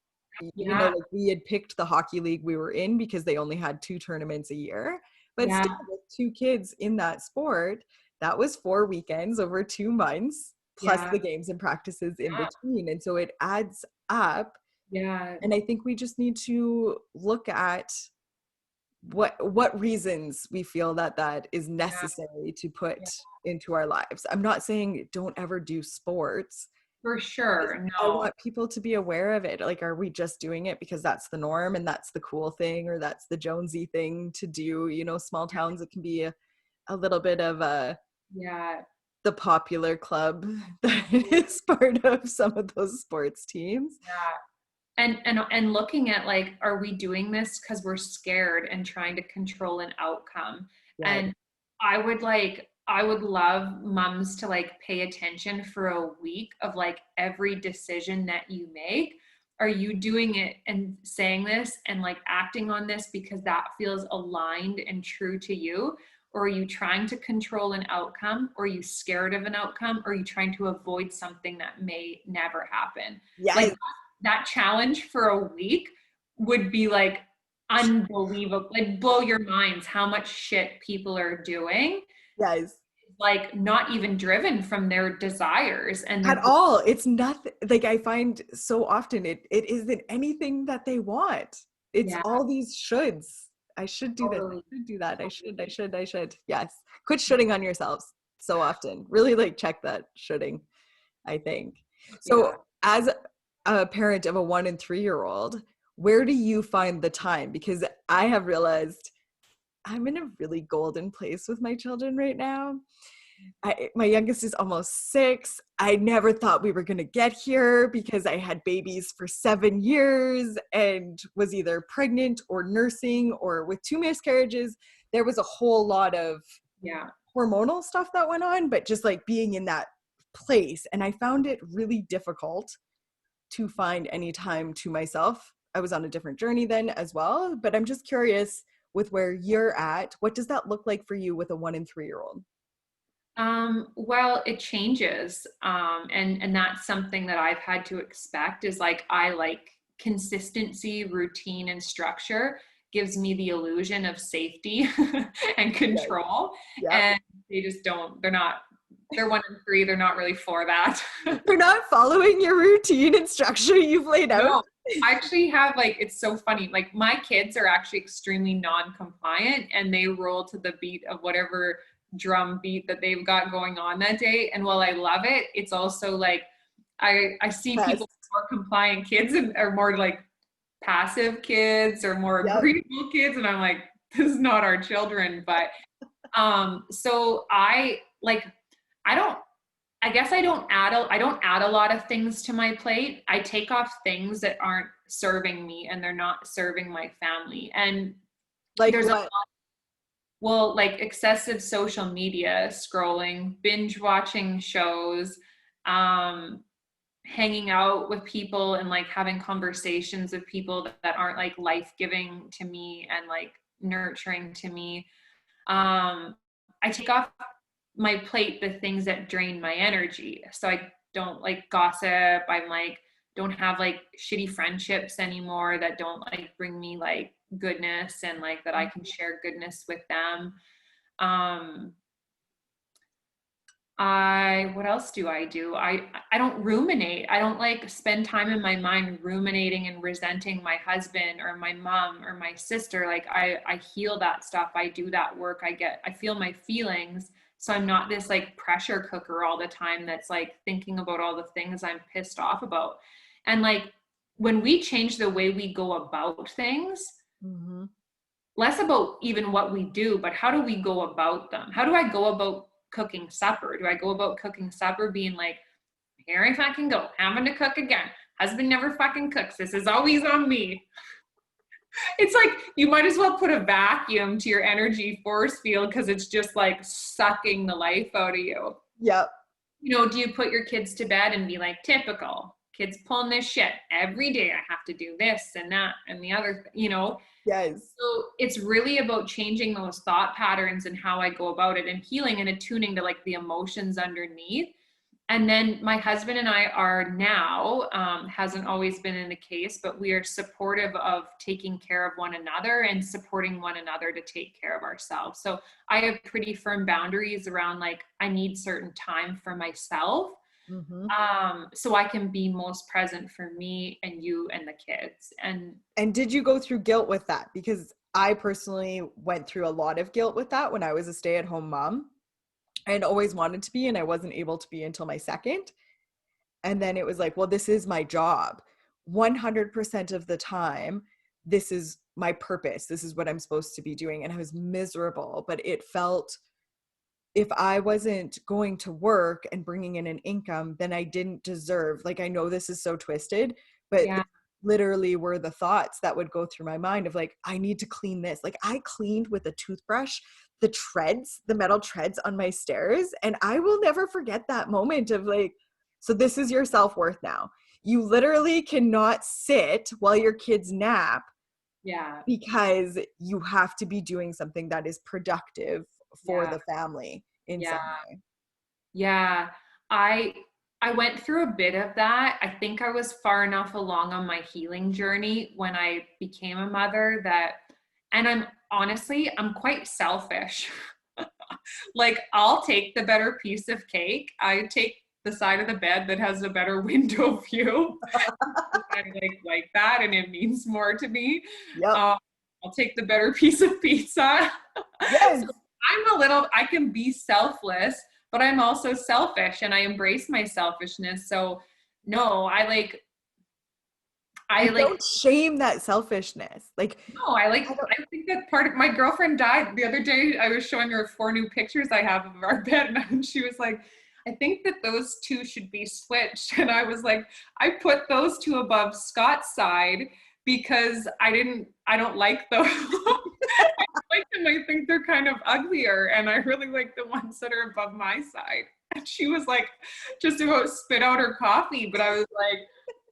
Yeah. like we had picked the hockey league we were in because they only had 2 tournaments a year, but Yeah. still with 2 kids in that sport, that was 4 weekends over 2 months, plus Yeah. the games and practices in Yeah. between. And so it adds up. Yeah. And I think we just need to look at what reasons we feel that is Yeah. necessary to put Yeah. into our lives. I'm not saying don't ever do sports. For sure. I No. want people to be aware of it. Like, are we just doing it because that's the norm and that's the cool thing, or that's the Jonesy thing to do? Small towns, it can be a little bit of a Yeah. the popular club that is part of some of those sports teams. Yeah. And looking at like, are we doing this because we're scared and trying to control an outcome? Yeah. And I would love moms to like pay attention for a week of like every decision that you make. Are you doing it and saying this and like acting on this because that feels aligned and true to you? Or are you trying to control an outcome? Or are you scared of an outcome? Or are you trying to avoid something that may never happen? Yes. Like that challenge for a week would be like unbelievable, like blow your minds how much shit people are doing, Yes. like not even driven from their desires and At their all. It's nothing. Like I find so often it isn't anything that they want. It's yeah, all these shoulds. I should do this. I totally. should do that. I should. Yes. Quit shoulding on yourselves so often. Really like check that shoulding, I think. Yeah. So as a parent of a 1 and 3-year-old, where do you find the time? Because I have realized I'm in a really golden place with my children right now. My youngest is almost 6. I never thought we were going to get here because I had babies for 7 years and was either pregnant or nursing or with 2 miscarriages. There was a whole lot of Yeah. hormonal stuff that went on, but just like being in that place. And I found it really difficult to find any time to myself. I was on a different journey then as well, but I'm just curious with where you're at. What does that look like for you with a 1 and 3-year-old? Well, it changes. And that's something that I've had to expect is like, I like consistency, routine, and structure gives me the illusion of safety and Yes. control. Yep. And they just don't, they're 1 and 3. They're not really for that. You're not following your routine and structure you've laid out. No, I actually have like, it's so funny. Like my kids are actually extremely non-compliant and they roll to the beat of whatever drum beat that they've got going on that day. And while I love it, it's also like, I see Yes. people with more compliant kids and are more like passive kids or more Yep. agreeable kids. And I'm like, this is not our children. But, so I like, I don't I guess I don't add a lot of things to my plate. I take off things that aren't serving me and they're not serving my family. And Like there's a what? well, like excessive social media scrolling, binge watching shows, um, hanging out with people and like having conversations with people that aren't like life-giving to me and like nurturing to me. I take off my plate the things that drain my energy. So I don't like gossip. I'm like, don't have like shitty friendships anymore that don't like bring me like goodness and like that I can share goodness with them. Um, what else do I do? I don't ruminate. I don't like spend time in my mind ruminating and resenting my husband or my mom or my sister. Like I heal that stuff. I do that work. I feel my feelings. So I'm not this like pressure cooker all the time that's like thinking about all the things I'm pissed off about. And like when we change the way we go about things, Mm-hmm. less about even what we do, but how do we go about them? How do I go about cooking supper? Do I go about cooking supper being like, here I fucking go, having to cook again. Husband never fucking cooks. This is always on me. It's like you might as well put a vacuum to your energy force field because it's just like sucking the life out of you. Yep. You know, do you put your kids to bed and be like, typical kids pulling this shit every day? I have to do this and that and the other, you know. Yes. So it's really about changing those thought patterns and how I go about it and healing and attuning to like the emotions underneath. And then my husband and I are now, hasn't always been in the case, but we are supportive of taking care of one another and supporting one another to take care of ourselves. So I have pretty firm boundaries around like, I need certain time for myself. Mm-hmm. So I can be most present for me and you and the kids. And did you go through guilt with that? Because I personally went through a lot of guilt with that when I was a stay-at-home mom. I had always wanted to be, and I wasn't able to be until my second. And then it was like, well, this is my job. 100% of the time, this is my purpose. This is what I'm supposed to be doing. And I was miserable, but it felt if I wasn't going to work and bringing in an income, then I didn't deserve, like, I know this is so twisted, but Yeah. literally were the thoughts that would go through my mind of like, I need to clean this. Like I cleaned with a toothbrush, the treads, the metal treads on my stairs. And I will never forget that moment of like, so this is your self-worth now. You literally cannot sit while your kids nap Yeah. because you have to be doing something that is productive for Yeah. the family in Yeah. some way. Yeah. I I went through a bit of that. I think I was far enough along on my healing journey when I became a mother that, and I'm honestly, I'm quite selfish. Like I'll take the better piece of cake. I take the side of the bed that has a better window view. I like that and it means more to me. Yep. Um, I'll take the better piece of pizza. Yes. So I can be selfless, but I'm also selfish and I embrace my selfishness. So no, I And like, don't shame that selfishness. Like, no, I don't, I think that part of my girlfriend died the other day. I was showing her 4 new pictures I have of our bed and she was like, I think that those two should be switched. And I was like, I put those two above Scott's side because I don't like those. I like them. I think they're kind of uglier. And I really like the ones that are above my side. And she was like, just about spit out her coffee. But I was like,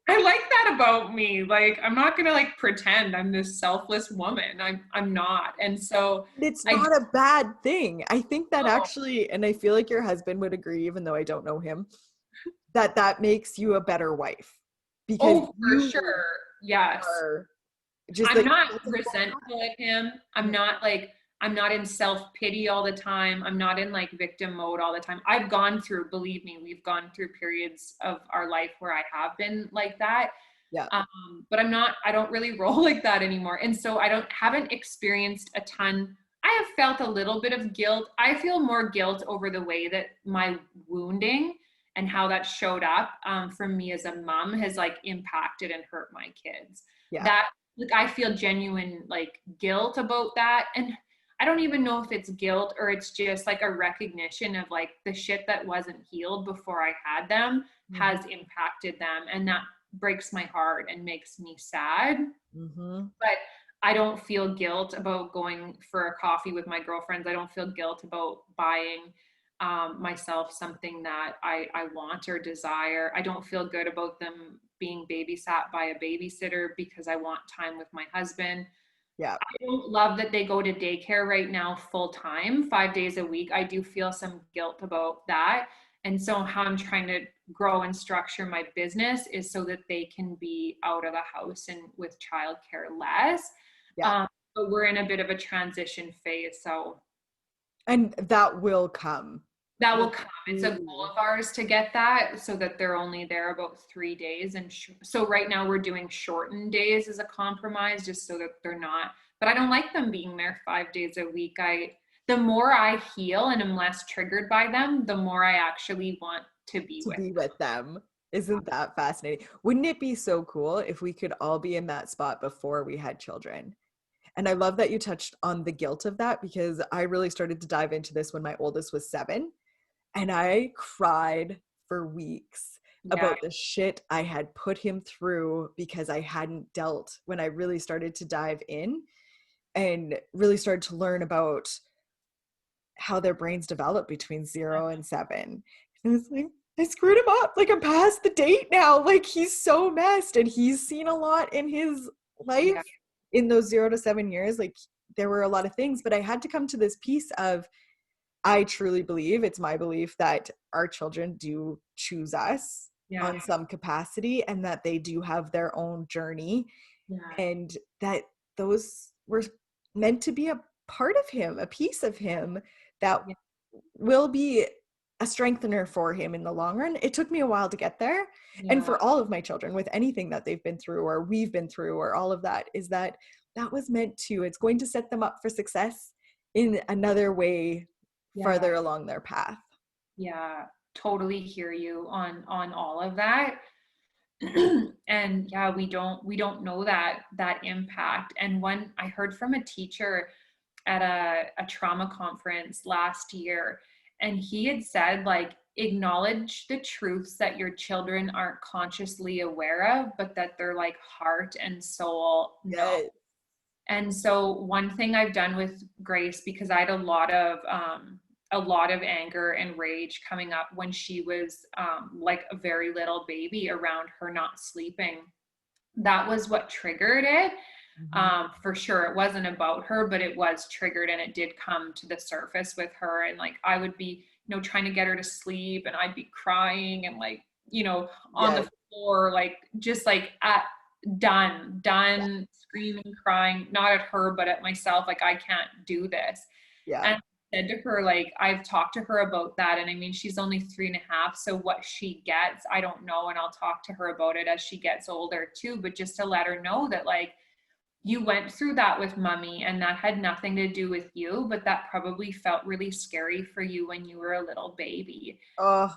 I like that about me. Like, I'm not gonna like pretend I'm this selfless woman. I'm not. And so it's I not a bad thing. I think that know. actually, and I feel like your husband would agree, even though I don't know him, that that makes you a better wife because Oh, for you sure. Yes. are just I'm like, not that's a full resentful at him. time. I'm not in self-pity all the time. I'm not in like victim mode all the time. I've gone through, believe me, we've gone through periods of our life where I have been like that. Yeah. But I don't really roll like that anymore. And so haven't experienced a ton. I have felt a little bit of guilt. I feel more guilt over the way that my wounding and how that showed up for me as a mom has like impacted and hurt my kids. Yeah. That like I feel genuine like guilt about that. And I don't even know if it's guilt or it's just like a recognition of like the shit that wasn't healed before I had them Mhm. has impacted them. And that breaks my heart and makes me sad. Mhm. But I don't feel guilt about going for a coffee with my girlfriends. I don't feel guilt about buying myself something that I want or desire. I don't feel good about them being babysat by a babysitter because I want time with my husband. Yeah. I don't love that they go to daycare right now full time, 5 days a week. I do feel some guilt about that. And so, how I'm trying to grow and structure my business is so that they can be out of the house and with childcare less. Yeah. Um, but we're in a bit of a transition phase. So, And that will come. that will Like, come. It's a goal truly. of ours to get that so that they're only there about 3 days. And so right now we're doing shortened days as a compromise, just so that they're not. But I don't like them being there 5 days a week. The more I heal and am less triggered by them, the more I actually want to be To with be them. with them. Isn't that fascinating? Wouldn't it be so cool if we could all be in that spot before we had children? And I love that you touched on the guilt of that because I really started to dive into this when my oldest was 7. And I cried for weeks Yeah, about the shit I had put him through because I hadn't dealt when I really started to dive in and really started to learn about how their brains develop between 0 and 7. And it's like, I screwed him up. Like I'm past the date now. Like he's so messed and he's seen a lot in his life yeah, in those 0 to 7 years. Like there were a lot of things, but I had to come to this piece of I truly believe, it's my belief that our children do choose us yeah, on some capacity and that they do have their own journey yeah, and that those were meant to be a part of him, a piece of him that yeah, will be a strengthener for him in the long run. It took me a while to get there. And yeah, for all of my children, with anything that they've been through or we've been through or all of that, is that that was meant to, it's going to set them up for success in another way yeah, farther along their path. yeah. Totally hear you on all of that. And yeah, we don't know that impact. And one I heard from a teacher at a trauma conference last year, And he had said, like, acknowledge the truths that your children aren't consciously aware of, but that they're like heart and soul know. Yes. And so one thing I've done with Grace, because I had a lot of anger and rage coming up when she was like a very little baby around her not sleeping. That was what triggered it. Mhm. For sure, it wasn't about her, but it was triggered, and it did come to the surface with her. And like, I would be, trying to get her to sleep, and I'd be crying and like, on the Yes. floor, like just like Yeah. done, screaming, crying, not at her, but at myself. Like, I can't do this. Yeah. And I said to her, like, I've talked to her about that. And I mean, she's only 3.5. So what she gets, I don't know. And I'll talk to her about it as she gets older too. But just to let her know that, like, you went through that with mommy and that had nothing to do with you, but that probably felt really scary for you when you were a little baby. Oh,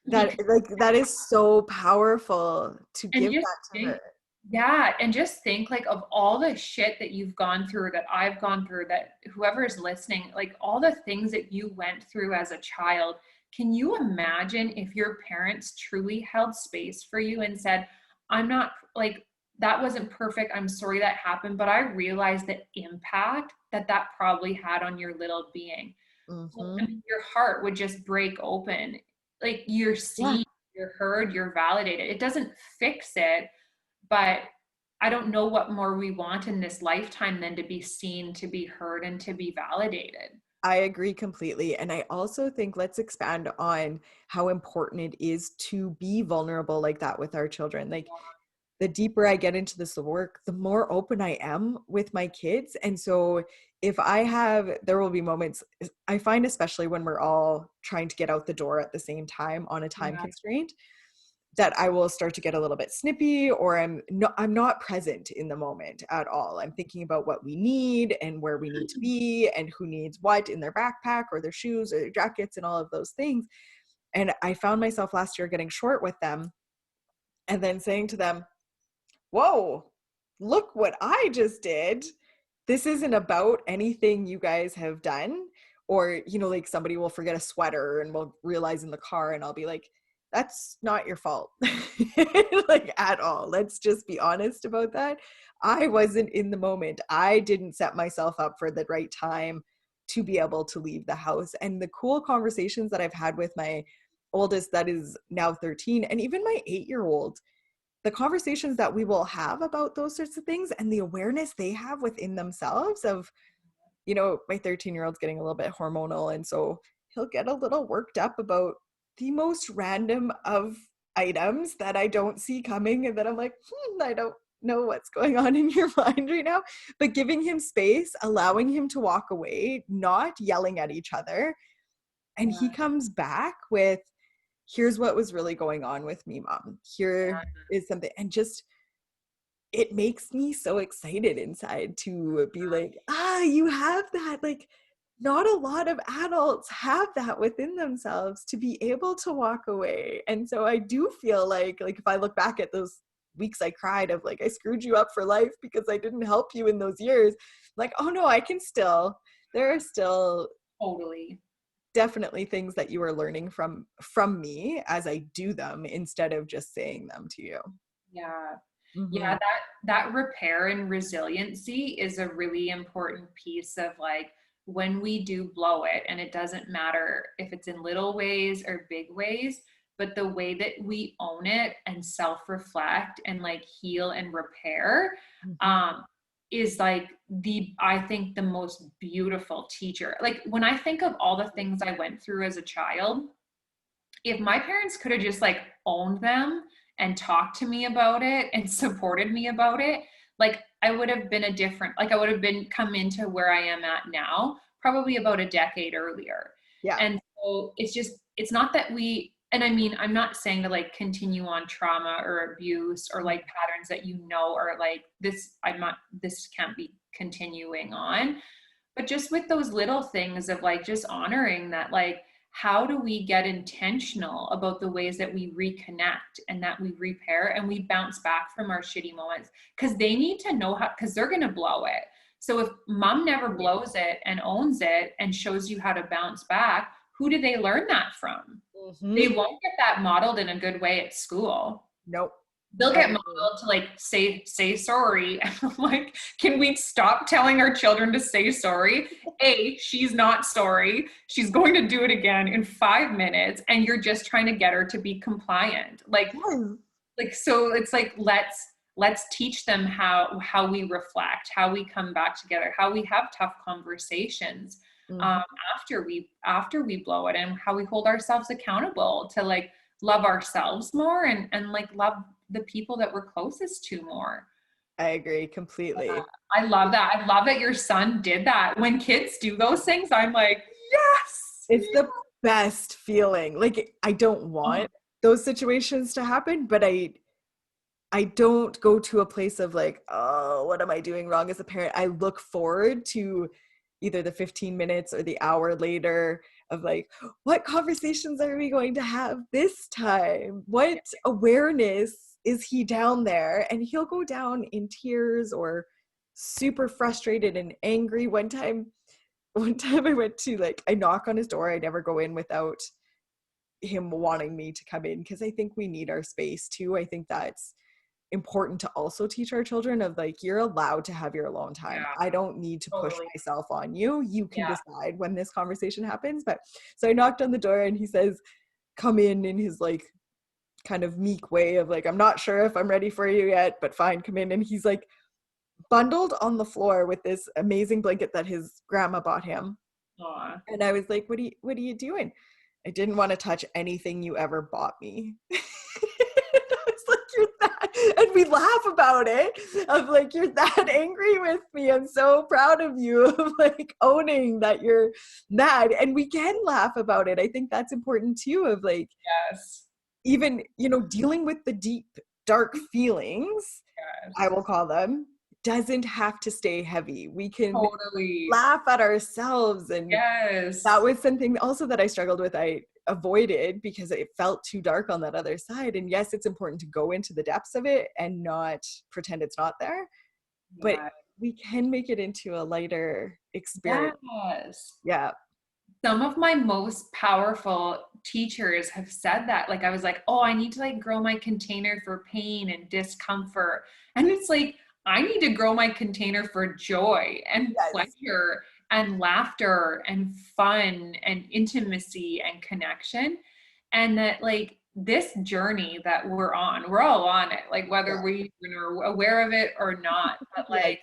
that Because, like that is so powerful to and give just that to her. think, yeah, and just think like of all the shit that you've gone through, that I've gone through, that whoever is listening, like all the things that you went through as a child. Can you imagine if your parents truly held space for you and said, I'm not like, that wasn't perfect. I'm sorry that happened, but I realized the impact that that probably had on your little being. Well, I Mhm. mean, your heart would just break open. Like, you're Yeah. seen, you're heard, you're validated. It doesn't fix it, but I don't know what more we want in this lifetime than to be seen, to be heard, and to be validated. I agree completely. And I also think let's expand on how important it is to be vulnerable like that with our children. Like the deeper I get into this work, the more open I am with my kids. And so if I have, there will be moments I find, especially when we're all trying to get out the door at the same time on a time Yeah. constraint, that I will start to get a little bit snippy, or I'm not present in the moment at all. I'm thinking about what we need and where we need to be and who needs what in their backpack or their shoes or their jackets and all of those things. And I found myself last year getting short with them and then saying to them, whoa, look what I just did. This isn't about anything you guys have done. Or, like somebody will forget a sweater and we'll realize in the car, and I'll be like, that's not your fault, like at all. Let's just be honest about that. I wasn't in the moment. I didn't set myself up for the right time to be able to leave the house. And the cool conversations that I've had with my oldest, that is now 13, and even my 8-year-old, the conversations that we will have about those sorts of things and the awareness they have within themselves of, my 13-year-old's getting a little bit hormonal. And so he'll get a little worked up about the most random of items that I don't see coming. And then I'm like, I don't know what's going on in your mind right now. But giving him space, allowing him to walk away, not yelling at each other. And he Yeah. comes back with, here's what was really going on with me, mom. Here is something. And just, it makes me so excited inside to be like, you have that. Like, not a lot of adults have that within themselves to be able to walk away. And so I do feel like if I look back at those weeks I cried of like, I screwed you up for life because I didn't help you in those years, like, oh no, there are still Totally. definitely things that you are learning from me as I do them instead of just saying them to you. Yeah. Mm-hmm. Yeah, that repair and resiliency is a really important piece of, like, when we do blow it, and it doesn't matter if it's in little ways or big ways, but the way that we own it and self-reflect and like heal and repair, Mm-hmm. um is like I think the most beautiful teacher. Like, when I think of all the things I went through as a child, if my parents could have just like owned them and talked to me about it and supported me about it, like, I would have been I would have been come into where I am at now, probably about a decade earlier. Yeah. And so it's not that and I mean, I'm not saying to like continue on trauma or abuse or like patterns that are like this can't be continuing on, but just with those little things of like just honoring that, like, how do we get intentional about the ways that we reconnect and that we repair and we bounce back from our shitty moments? Because they need to know how, because they're going to blow it. So if mom never blows it and owns it and shows you how to bounce back, who do they learn that from? They Mm-hmm. won't get that modeled in a good way at school. Nope. They'll I get agree. modeled to like say sorry. And I'm like, can we stop telling our children to say sorry? She's not sorry. She's going to do it again in 5 minutes, and you're just trying to get her to be compliant. Yes. So it's like, let's teach them how we reflect, how we come back together, how we have tough conversations Mm-hmm. um, after we blow it, and how we hold ourselves accountable to like love ourselves more, and like love the people that we're closest to more. I agree completely. I love that. I love that your son did that. When kids do those things, I'm like, yes. It's the best feeling. Like I don't Oh, want those situations to happen, but I don't go to a place of like, oh, what am I doing wrong as a parent? I look forward to either the 15 minutes or the hour later of like, what conversations are we going to have this time? What awareness is he down there? And he'll go down in tears or super frustrated and angry. One time I went to like, I knock on his door. I never go in without him wanting me to come in because I think we need our space too. I think that's important to also teach our children of like, you're allowed to have your alone time. yeah, I don't need to push totally. myself on you. You can Yeah. decide when this conversation happens. But so I knocked on the door and he says, come in his like kind of meek way of like, I'm not sure if I'm ready for you yet, but fine, come in. And he's like bundled on the floor with this amazing blanket that his grandma bought him. Aw. And I was like, what are you doing? I didn't want to touch anything you ever bought me. I was like, you're that, and we laugh about it. Of like, you're that angry with me. I'm so proud of you of like owning that you're mad. And we can laugh about it. I think that's important too, of like, Yes. even, dealing with the deep, dark feelings, I Yes. will call them, doesn't have to stay heavy. We can Totally. laugh at ourselves. And that Yes. was something also that I struggled with. I avoided because it felt too dark on that other side. And yes, it's important to go into the depths of it and not pretend it's not there, but Yeah. we can make it into a lighter experience. Yes. Yeah. Some of my most powerful teachers have said that. Like, I was like, oh, I need to like grow my container for pain and discomfort. And it's like, I need to grow my container for joy and Yes. pleasure and laughter and fun and intimacy and connection. And that, like, this journey that we're all on it, like, whether Yeah. we are aware of it or not. But Yes. like,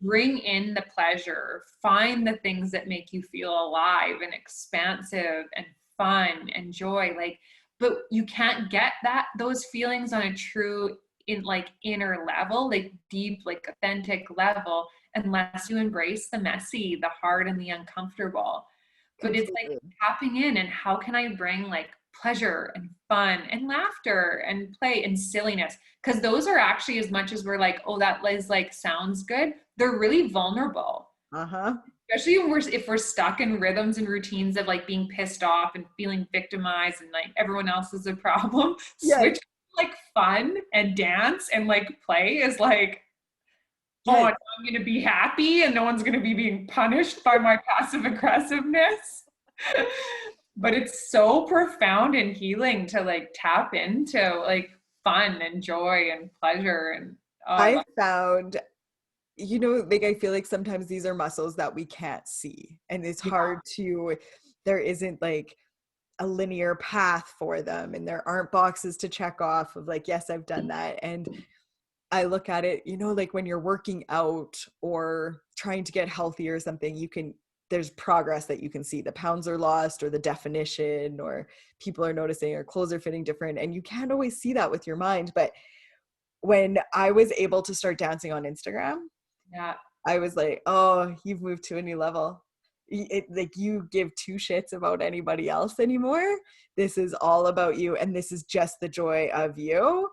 bring in the pleasure, find the things that make you feel alive and expansive and fun and joy. Like, but you can't get those feelings on a true inner level, like deep, like authentic level, unless you embrace the messy, the hard, and the uncomfortable. But it's like Completely. tapping in, and how can I bring like pleasure and fun and laughter and play and silliness, because those are actually, as much as we're like, oh, that is like sounds good, they're really vulnerable, Uh-huh. especially when if we're stuck in rhythms and routines of like being pissed off and feeling victimized and like everyone else is a problem. Yes. Switch like fun and dance and like play is like, oh, Yes. I'm going to be happy and no one's going to be being punished by my passive aggressiveness. But it's so profound and healing to like tap into like fun and joy and pleasure. And oh, I I love found, like I feel like sometimes these are muscles that we can't see. And it's it. hard to, there isn't like a linear path for them. And there aren't boxes to check off of like, yes, I've done that. And I look at it, like when you're working out or trying to get healthy or something, there's progress that you can see. The pounds are lost or the definition, or people are noticing, or clothes are fitting different. And you can't always see that with your mind. But when I was able to start dancing on Instagram, Yeah. I was like, oh, you've moved to a new level. Like you give two shits about anybody else anymore. This is all about you. And this is just the joy of you.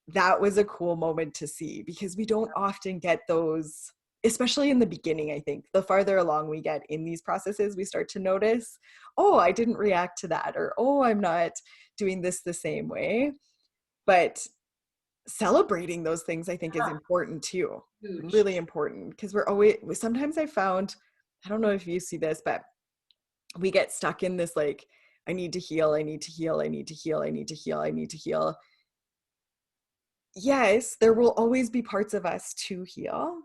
That was a cool moment to see, because we don't often get those, especially in the beginning. I think the farther along we get in these processes, we start to notice, oh, I didn't react to that, or oh, I'm not doing this the same way. But celebrating those things, I think, is important too. Huge. Really important, because sometimes I found, I don't know if you see this, but we get stuck in this like, I need to heal, I need to heal, I need to heal, I need to heal, I need to heal. Yes, there will always be parts of us to heal,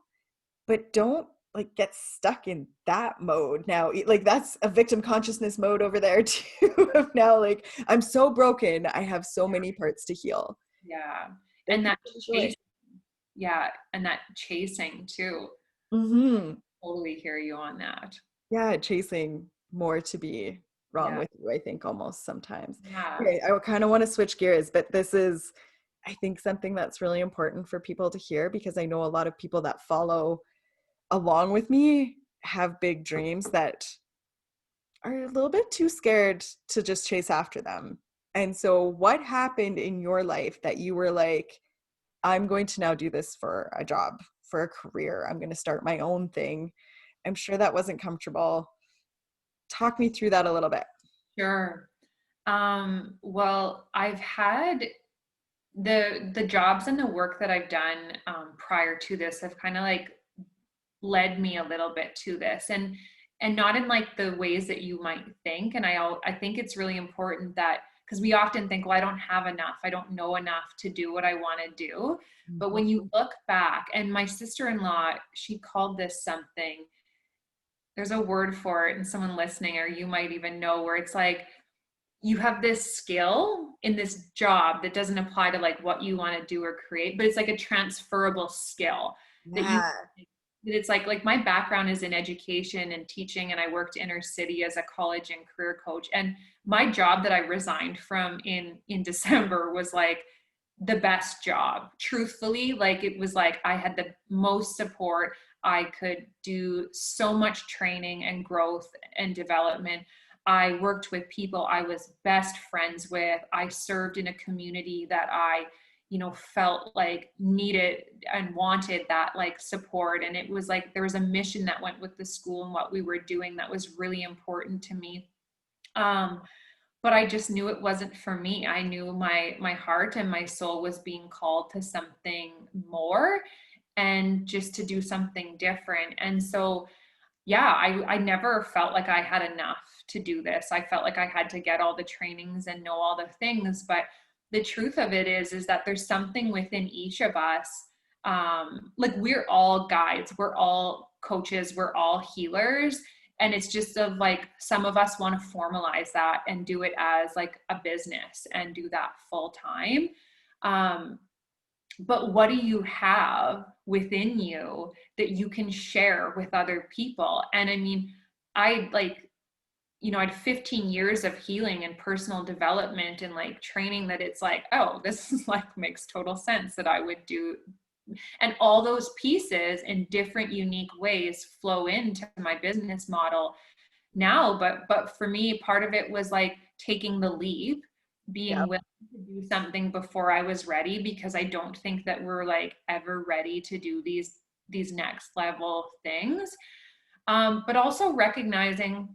but don't like get stuck in that mode now. Like that's a victim consciousness mode over there too. Of now, like I'm so broken, I have so many parts to heal. Yeah. There And could that be chase, joy. yeah, and that chasing too. Mm-hmm. Totally hear you on that. Yeah, chasing more to be wrong Yeah. with you, I think almost sometimes. Yeah. Okay, I kind of want to switch gears, but this is, I think, something that's really important for people to hear because I know a lot of people that follow along with me have big dreams that are a little bit too scared to just chase after them. And so, what happened in your life that you were like, I'm going to now do this for a job, for a career? I'm going to start my own thing. I'm sure that wasn't comfortable. Talk me through that a little bit. Sure. Well, I've had the jobs and the work that I've done prior to this have kind of like led me a little bit to this, and not in like the ways that you might think. And I think it's really important that, because we often think, well, I don't have enough, I don't know enough to do what I want to do. But when you Mhm. look back, and my sister-in-law, she called this something, there's a word for it, and someone listening or you might even know, where it's like you have this skill in this job that doesn't apply to like what you want to do or create, but it's like a transferable skill that you, Yeah. it's like my background is in education and teaching, and I worked inner city as a college and career coach. And my job that I resigned from in December was like the best job, truthfully. Like it was like I had the most support, I could do so much training and growth and development. I worked with people I was best friends with. I served in a community that I, felt like needed and wanted that like support. And it was like there was a mission that went with the school and what we were doing that was really important to me. But I just knew it wasn't for me. I knew my heart and my soul was being called to something more, and just to do something different. And so yeah, I never felt like I had enough to do this. I felt like I had to get all the trainings and know all the things. But the truth of it is that there's something within each of us. Like we're all guides, we're all coaches, we're all healers. And it's just of like, some of us want to formalize that and do it as like a business and do that full time. Um, but what do you have within you that you can share with other people? And I mean, I like, I had 15 years of healing and personal development and like training, that it's like, oh, this is like makes total sense that I would do. And all those pieces in different unique ways flow into my business model now. But for me, part of it was like taking the leap, being Yep. willing to do something before I was ready, because I don't think that we're like ever ready to do these next level things. But also recognizing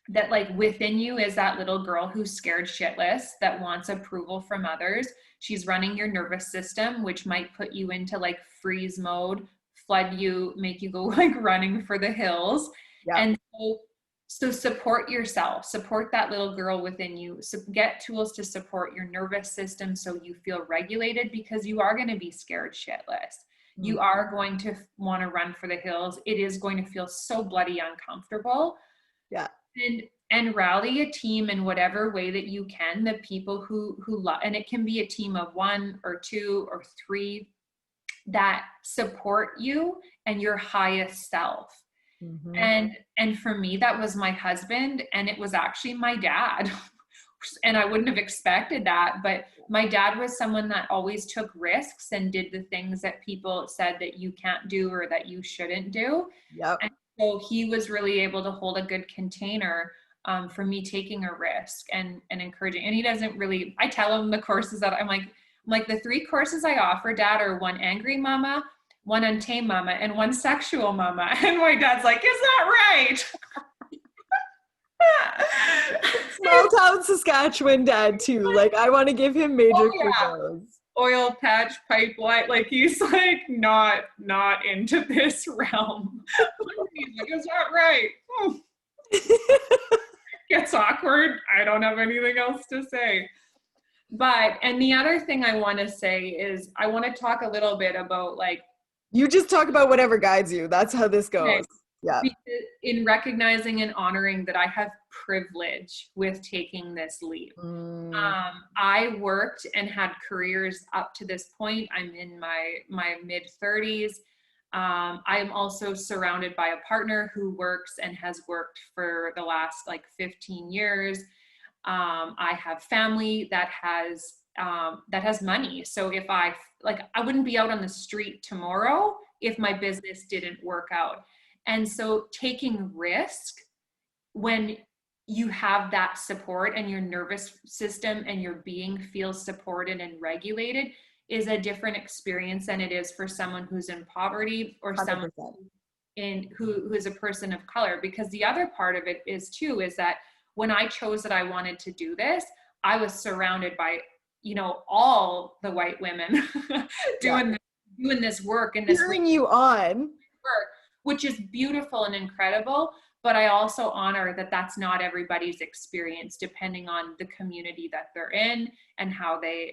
that like within you is that little girl who's scared shitless, that wants approval from others. She's running your nervous system, which might put you into like freeze mode, flood you, make you go like running for the hills. Yep. And so support yourself, support that little girl within you. So get tools to support your nervous system so you feel regulated, because you are going to be scared shitless. Mm. You are going to want to run for the hills. It is going to feel so bloody uncomfortable. Yeah. And rally a team in whatever way that you can, the people who love, and it can be a team of 1 or 2 or 3 that support you and your highest self. Mm-hmm. And for me, that was my husband, and it was actually my dad. And I wouldn't have expected that, but my dad was someone that always took risks and did the things that people said that you can't do or that you shouldn't do. Yep. And so he was really able to hold a good container for me taking a risk and encouraging. And he doesn't really, I tell him the courses that I'm like, the 3 courses I offer, Dad, are 1 angry mama, 1 untamed mama, and 1 sexual mama. And my dad's like, is that right? Small town Saskatchewan dad too. Like I want to give him Oh major yeah, kudos. oil patch pipeline. Like he's like not into this realm. He's like, is that right? Gets awkward. I don't have anything else to say. But, and the other thing I want to say is I want to talk a little bit about like, You just talk about whatever guides you. That's how this okay, goes. Yeah. in recognizing and honoring that I have privilege with taking this leap. Mm, I worked and had careers up to this point. I'm in my mid 30s. I am also surrounded by a partner who works and has worked for the last like 15 years. I have family that has money. So if I wouldn't be out on the street tomorrow if my business didn't work out. And so taking risk when you have that support and your nervous system and your being feels supported and regulated is a different experience than it is for someone who's in poverty or 100%. someone who is a person of color. Because the other part of it is too, is that when I chose that I wanted to do this, I was surrounded by, you know, all the white women doing this work and this cheering you on. work, which is beautiful and incredible. But I also honor that that's not everybody's experience, depending on the community that they're in and how they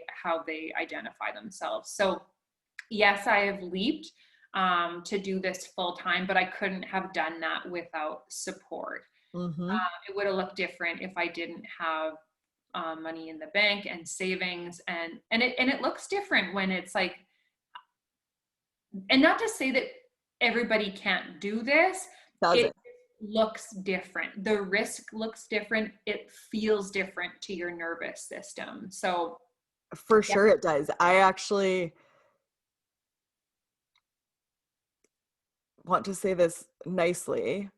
identify themselves. So yes, I have leaped to do this full time, but I couldn't have done that without support. Mm-hmm. It would have looked different if I didn't have money in the bank and savings, and it looks different when it's like, and not to say that everybody can't do this. It looks different. The risk looks different. It feels different to your nervous system. So for sure it does. I actually want to say this nicely,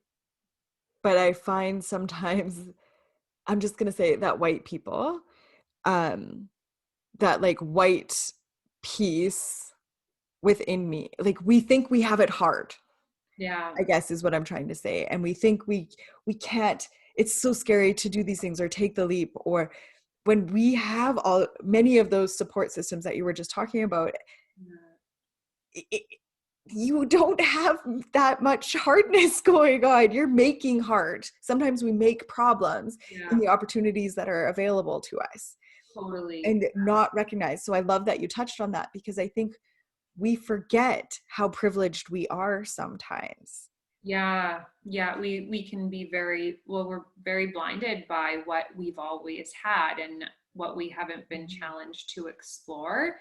but I find sometimes, I'm just going to say that white people, that like white piece within me, like we think we have it hard. yeah, I guess is what I'm trying to say. And we think we can't, it's so scary to do these things or take the leap, or when we have many of those support systems that you were just talking about, you don't have that much hardness going on. You're making hard. Sometimes we make problems in the opportunities that are available to us. Totally. And not recognize. So I love that you touched on that, because I think we forget how privileged we are sometimes. Yeah, we can be we're very blinded by what we've always had and what we haven't been challenged to explore.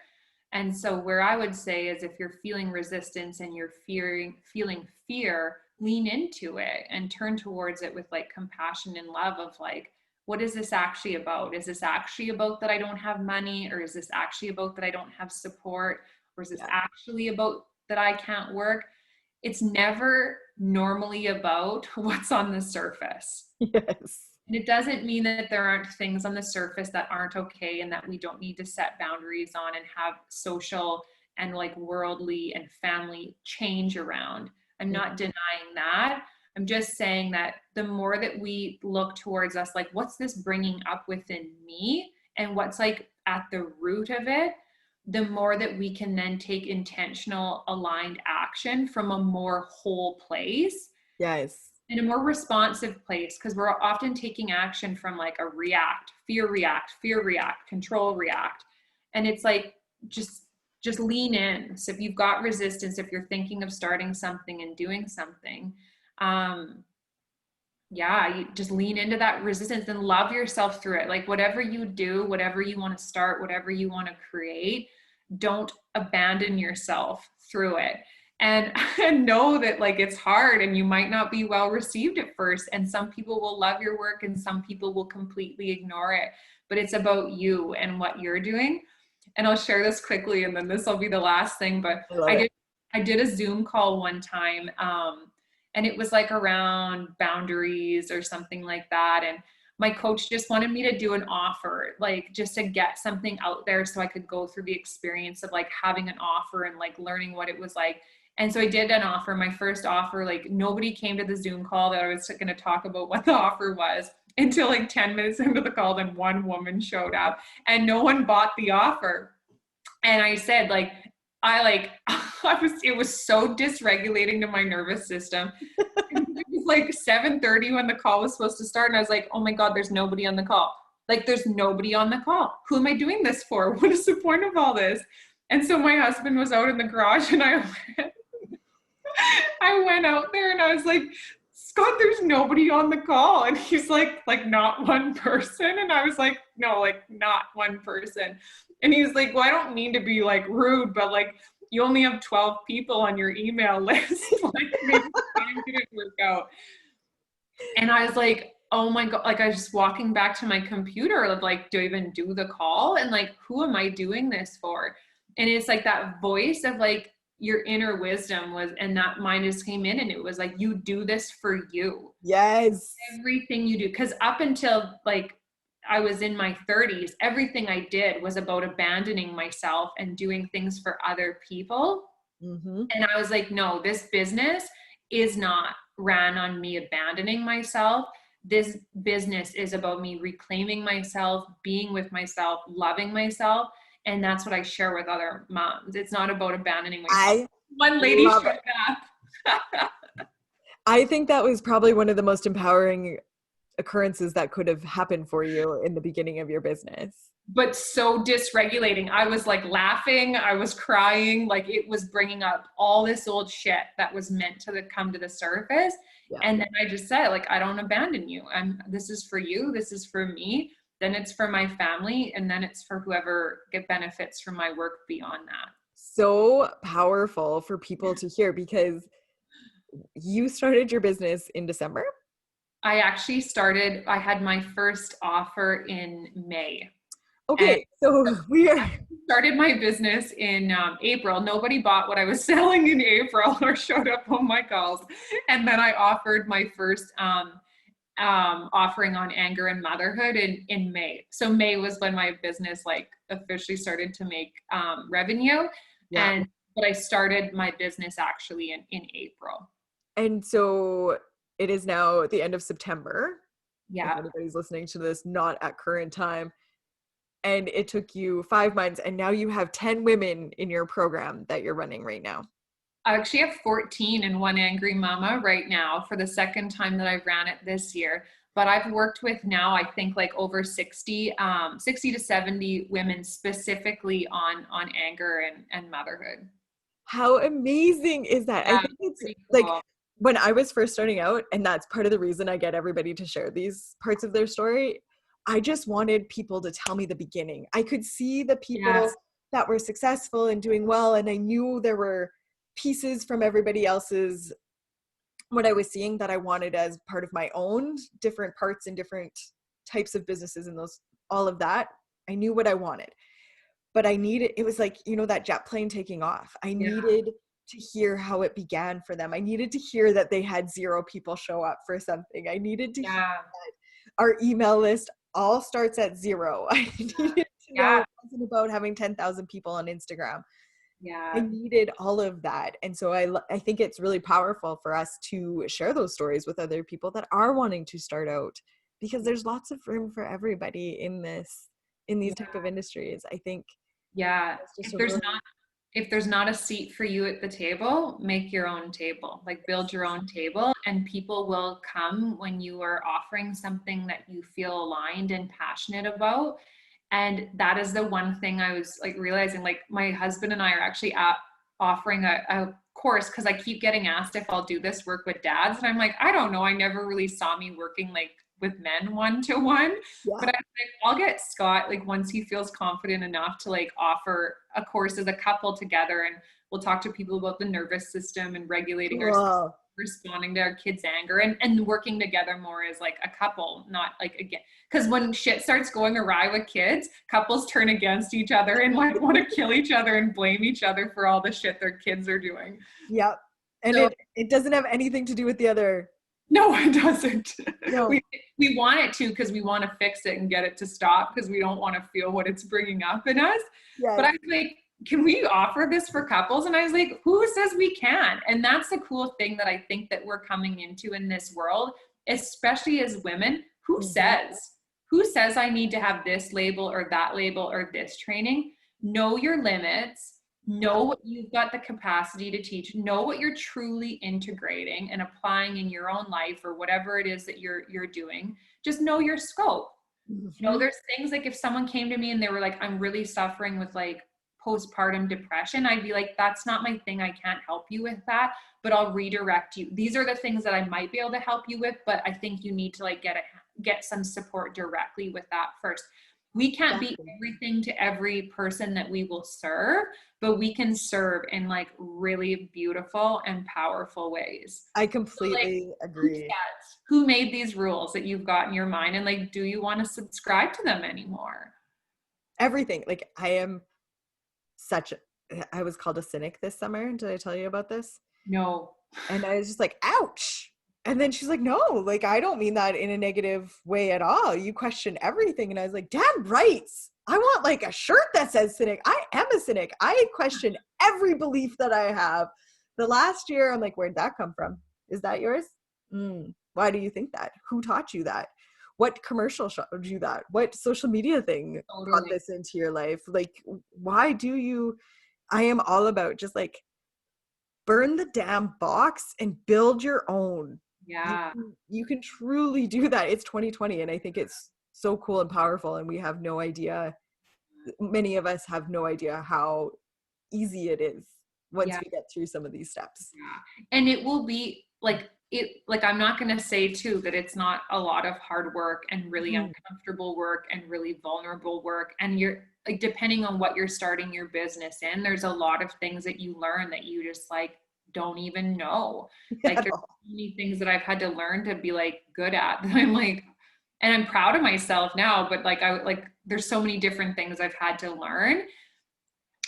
And so where I would say is, if you're feeling resistance and you're feeling fear, lean into it and turn towards it with like compassion and love of like, what is this actually about? Is this actually about that I don't have money? Or is this actually about that I don't have support? Or is this actually about that I can't work? It's never normally about what's on the surface. Yes. And it doesn't mean that there aren't things on the surface that aren't okay and that we don't need to set boundaries on and have social and like worldly and family change around. I'm not denying that. I'm just saying that the more that we look towards us, like, what's this bringing up within me and what's like at the root of it, the more that we can then take intentional aligned action from a more whole place. Yes. In a more responsive place, because we're often taking action from like a fear react, control react. And it's like, just lean in. So if you've got resistance, if you're thinking of starting something and doing something, you just lean into that resistance and love yourself through it. Like whatever you do, whatever you want to start, whatever you want to create, don't abandon yourself through it. And know that like it's hard and you might not be well received at first. And some people will love your work and some people will completely ignore it. But it's about you and what you're doing. And I'll share this quickly and then this will be the last thing. But I did a Zoom call one time. And it was like around boundaries or something like that. And my coach just wanted me to do an offer, like just to get something out there so I could go through the experience of like having an offer and like learning what it was like. And so I did an offer, my first offer. Like nobody came to the Zoom call that I was going to talk about what the offer was until like 10 minutes into the call. Then one woman showed up and no one bought the offer. And I said, like, it was so dysregulating to my nervous system. It was was like 7:30 when the call was supposed to start. And I was like, oh my God, there's nobody on the call. Like, there's nobody on the call. Who am I doing this for? What is the point of all this? And so my husband was out in the garage, and I went out there and I was like, Scott, there's nobody on the call. And he's like not one person. And I was like, no, like not one person. And he was like, well, I don't mean to be like rude, but like, you only have 12 people on your email list. Like, maybe time didn't work out. And I was like, oh my God, like I was just walking back to my computer of like, do I even do the call? And like, who am I doing this for? And it's like that voice of like your inner wisdom was, and that mind just came in and it was like, you do this for you. Yes. Everything you do. Cause up until like I was in my 30s, everything I did was about abandoning myself and doing things for other people. Mm-hmm. And I was like, no, this business is not ran on me abandoning myself. This business is about me reclaiming myself, being with myself, loving myself. And that's what I share with other moms. It's not about abandoning myself. One lady showed up. I think that was probably one of the most empowering occurrences that could have happened for you in the beginning of your business. But so dysregulating. I was like laughing, I was crying, like it was bringing up all this old shit that was meant to come to the surface. Yeah. And then I just said, like, I don't abandon you. This is for you. This is for me. Then it's for my family. And then it's for whoever get benefits from my work beyond that. So powerful for people to hear, because you started your business in December. I actually I had my first offer in May. Okay, so I started my business in April. Nobody bought what I was selling in April or showed up on my calls. And then I offered my first offering on anger and motherhood in May. So May was when my business like officially started to make revenue. Yeah. But I started my business actually in April. And so it is now the end of September. Yeah. If anybody's listening to this not at current time. And it took you 5 months, and now you have 10 women in your program that you're running right now. I actually have 14 in One Angry Mama right now for the second time that I ran it this year. But I've worked with now, I think like over 60 to 70 women specifically on anger and motherhood. How amazing is that? Yeah, I think it's cool. Like when I was first starting out, and that's part of the reason I get everybody to share these parts of their story, I just wanted people to tell me the beginning. I could see the people that were successful and doing well, and I knew there were pieces from everybody else's, what I was seeing, that I wanted as part of my own different parts and different types of businesses and those, all of that. I knew what I wanted, but it was like, that jet plane taking off. I needed to hear how it began for them. I needed to hear that they had 0 people show up for something. I needed to hear that our email list all starts at 0. I needed to know it wasn't about having 10,000 people on Instagram. I needed all of that. And so I think it's really powerful for us to share those stories with other people that are wanting to start out, because there's lots of room for everybody in these type of industries. I think. Yeah. If there's not a seat for you at the table, make your own table, like build your own table, and people will come when you are offering something that you feel aligned and passionate about. And that is the one thing I was like realizing, like my husband and I are actually offering a course, because I keep getting asked if I'll do this work with dads. And I'm like, I don't know. I never really saw me working like with men one-to-one, but I was like, I'll get Scott, like once he feels confident enough to like offer a course as a couple together, and we'll talk to people about the nervous system and regulating our responding to our kids' anger and working together more as like a couple, not like again, because when shit starts going awry with kids, couples turn against each other and like want to kill each other and blame each other for all the shit their kids are doing. Yep. And so, it doesn't have anything to do with the other. No, it doesn't. No. We want it to, because we want to fix it and get it to stop, because we don't want to feel what it's bringing up in us. Yes. But I was like, can we offer this for couples? And I was like, who says we can? And that's the cool thing that I think that we're coming into in this world, especially as women. Who says I need to have this label or that label or this training? Know your limits. know what you've got the capacity to teach, know what you're truly integrating and applying in your own life or whatever it is that you're doing. Just know your scope. You know, Mhm. there's things like if someone came to me and they were like, I'm really suffering with like postpartum depression, I'd be like, that's not my thing. I can't help you with that, but I'll redirect you. These are the things that I might be able to help you with, but I think you need to like get some support directly with that first. We can't be Exactly. everything to every person that we will serve, but we can serve in like really beautiful and powerful ways. I So like, completely who agree. cares? Who made these rules that you've got in your mind? And like, do you want to subscribe to them anymore? Everything. Like I am such I was called a cynic this summer. Did I tell you about this? No. And I was just like, ouch. And then she's like, no, like, I don't mean that in a negative way at all. You question everything. And I was like, damn right. I want like a shirt that says cynic. I am a cynic. I question every belief that I have. The last year, I'm like, where'd that come from? Is that yours? Why do you think that? Who taught you that? What commercial showed you that? What social media thing brought Totally. this into your life? Like, why do you? I am all about just like burn the damn box and build your own. Yeah. You can truly do that. It's 2020 and I think it's so cool and powerful, and we have no idea, many of us have no idea how easy it is once Yeah. we get through some of these steps. Yeah. And it will be like it like I'm not going to say too that it's not a lot of hard work and really Mhm. uncomfortable work and really vulnerable work, and you're like depending on what you're starting your business in, there's a lot of things that you learn that you just like don't even know. Like At there's all. so many things that I've had to learn to be like good at that I'm like, and I'm proud of myself now, but like I like there's so many different things I've had to learn.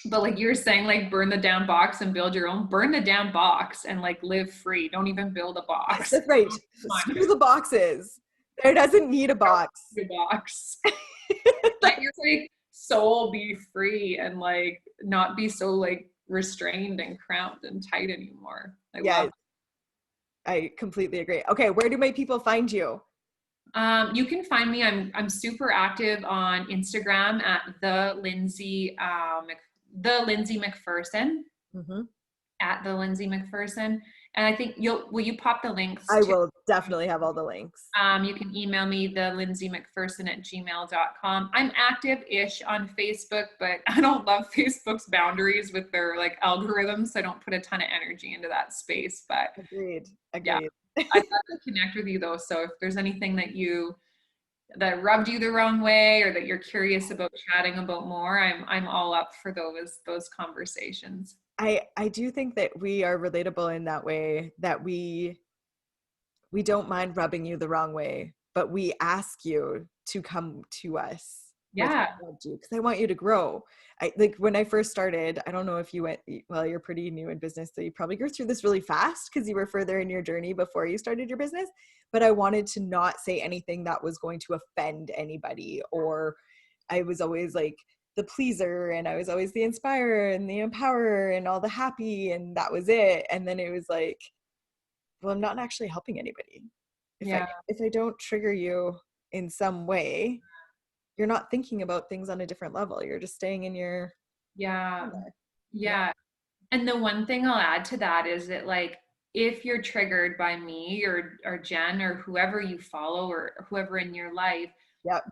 But like you're saying, like burn the damn box and build your own, burn the damn box and like live free. Don't even build a Yes, box. that's right. Come Screw the boxes. There doesn't need a on, box. the box. Let your like soul be free and like not be so like restrained and cramped and tight anymore. I love Yeah, I completely agree. Okay, where do my people find you? You can find me. I'm super active on Instagram at the Lyndsay MacPherson. Mhm. At the Lyndsay MacPherson. And I think will you pop the links I to, will definitely have all the links. you can email me the lyndsay.mcpherson@gmail.com. I'm active-ish on Facebook, but I don't love Facebook's boundaries with their like algorithms. So I don't put a ton of energy into that space. But Agreed. yeah, Agreed. I'd love to connect with you though. So if there's anything that rubbed you the wrong way or that you're curious about chatting about more, I'm all up for those conversations. I do think that we are relatable in that way, that we don't mind rubbing you the wrong way, but we ask you to come to us with Yeah. what you want to do, because I want you to grow. I like when I first started, I don't know if you went, well, you're pretty new in business, so you probably grew through this really fast because you were further in your journey before you started your business. But I wanted to not say anything that was going to offend anybody, or I was always like the pleaser, and I was always the inspirer and the empowerer and all the happy, and that was it. And then it was like, well, I'm not actually helping anybody. Yeah. If I don't trigger you in some way, you're not thinking about things on a different level. You're just staying in your Yeah. yeah. Yeah. And the one thing I'll add to that is that like if you're triggered by me or Jen or whoever you follow or whoever in your life, Yep.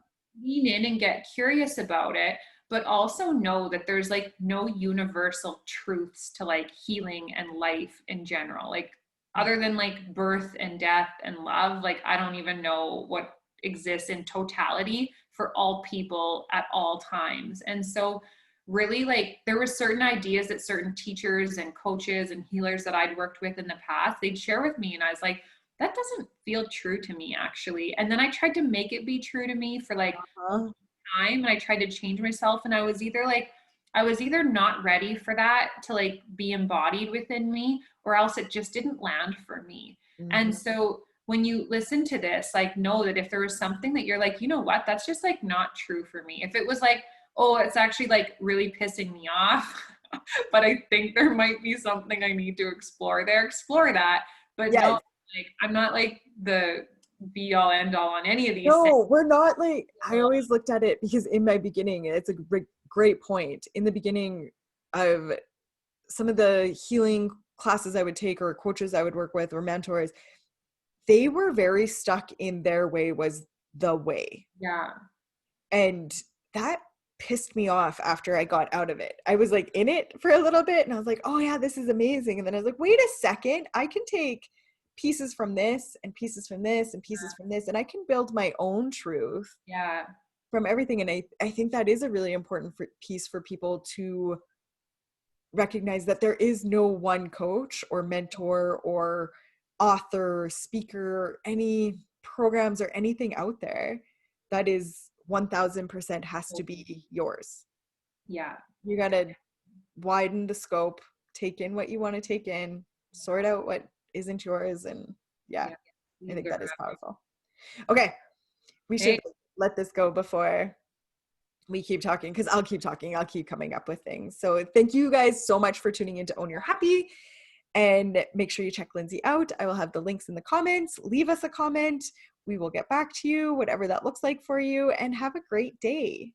lean in and get curious about it, but also know that there's like no universal truths to like healing and life in general. Like other than like birth and death and love, like I don't even know what exists in totality for all people at all times. And so really like there were certain ideas that certain teachers and coaches and healers that I'd worked with in the past, they'd share with me and I was like, that doesn't feel true to me actually. And then I tried to make it be true to me for like Uh-huh. time and I tried to change myself and I was either not ready for that to like be embodied within me or else it just didn't land for me. And Mhm. so when you listen to this, like know that if there was something that you're like, you know what, that's just like not true for me. If it was like, oh, it's actually like really pissing me off, but I think there might be something I need to explore there, explore that. But no, Yes. like I'm not like the be all end all on any of these things. No, we're not like, I always looked at it because in my beginning, it's a great point. In the beginning of some of the healing classes I would take, or coaches I would work with, or mentors, they were very stuck in their way was the way. Yeah. And that pissed me off after I got out of it. I was like in it for a little bit and I was like, oh yeah, this is amazing. And then I was like, wait a second, I can take pieces from this and pieces from this and pieces from this, and I can build my own truth Yeah. from everything. And I think that is a really important piece for people to recognize, that there is no one coach or mentor or author, speaker, any programs or anything out there that is 1000% has to be yours. Yeah. You got to widen the scope, take in what you want to take in, sort out what isn't yours. And yeah, I think that is powerful. Okay, we should let this go before we keep talking, because I'll keep talking. I'll keep coming up with things. So thank you guys so much for tuning in to Own Your Happy. And make sure you check Lyndsay out. I will have the links in the comments. Leave us a comment. We will get back to you, whatever that looks like for you, and have a great day.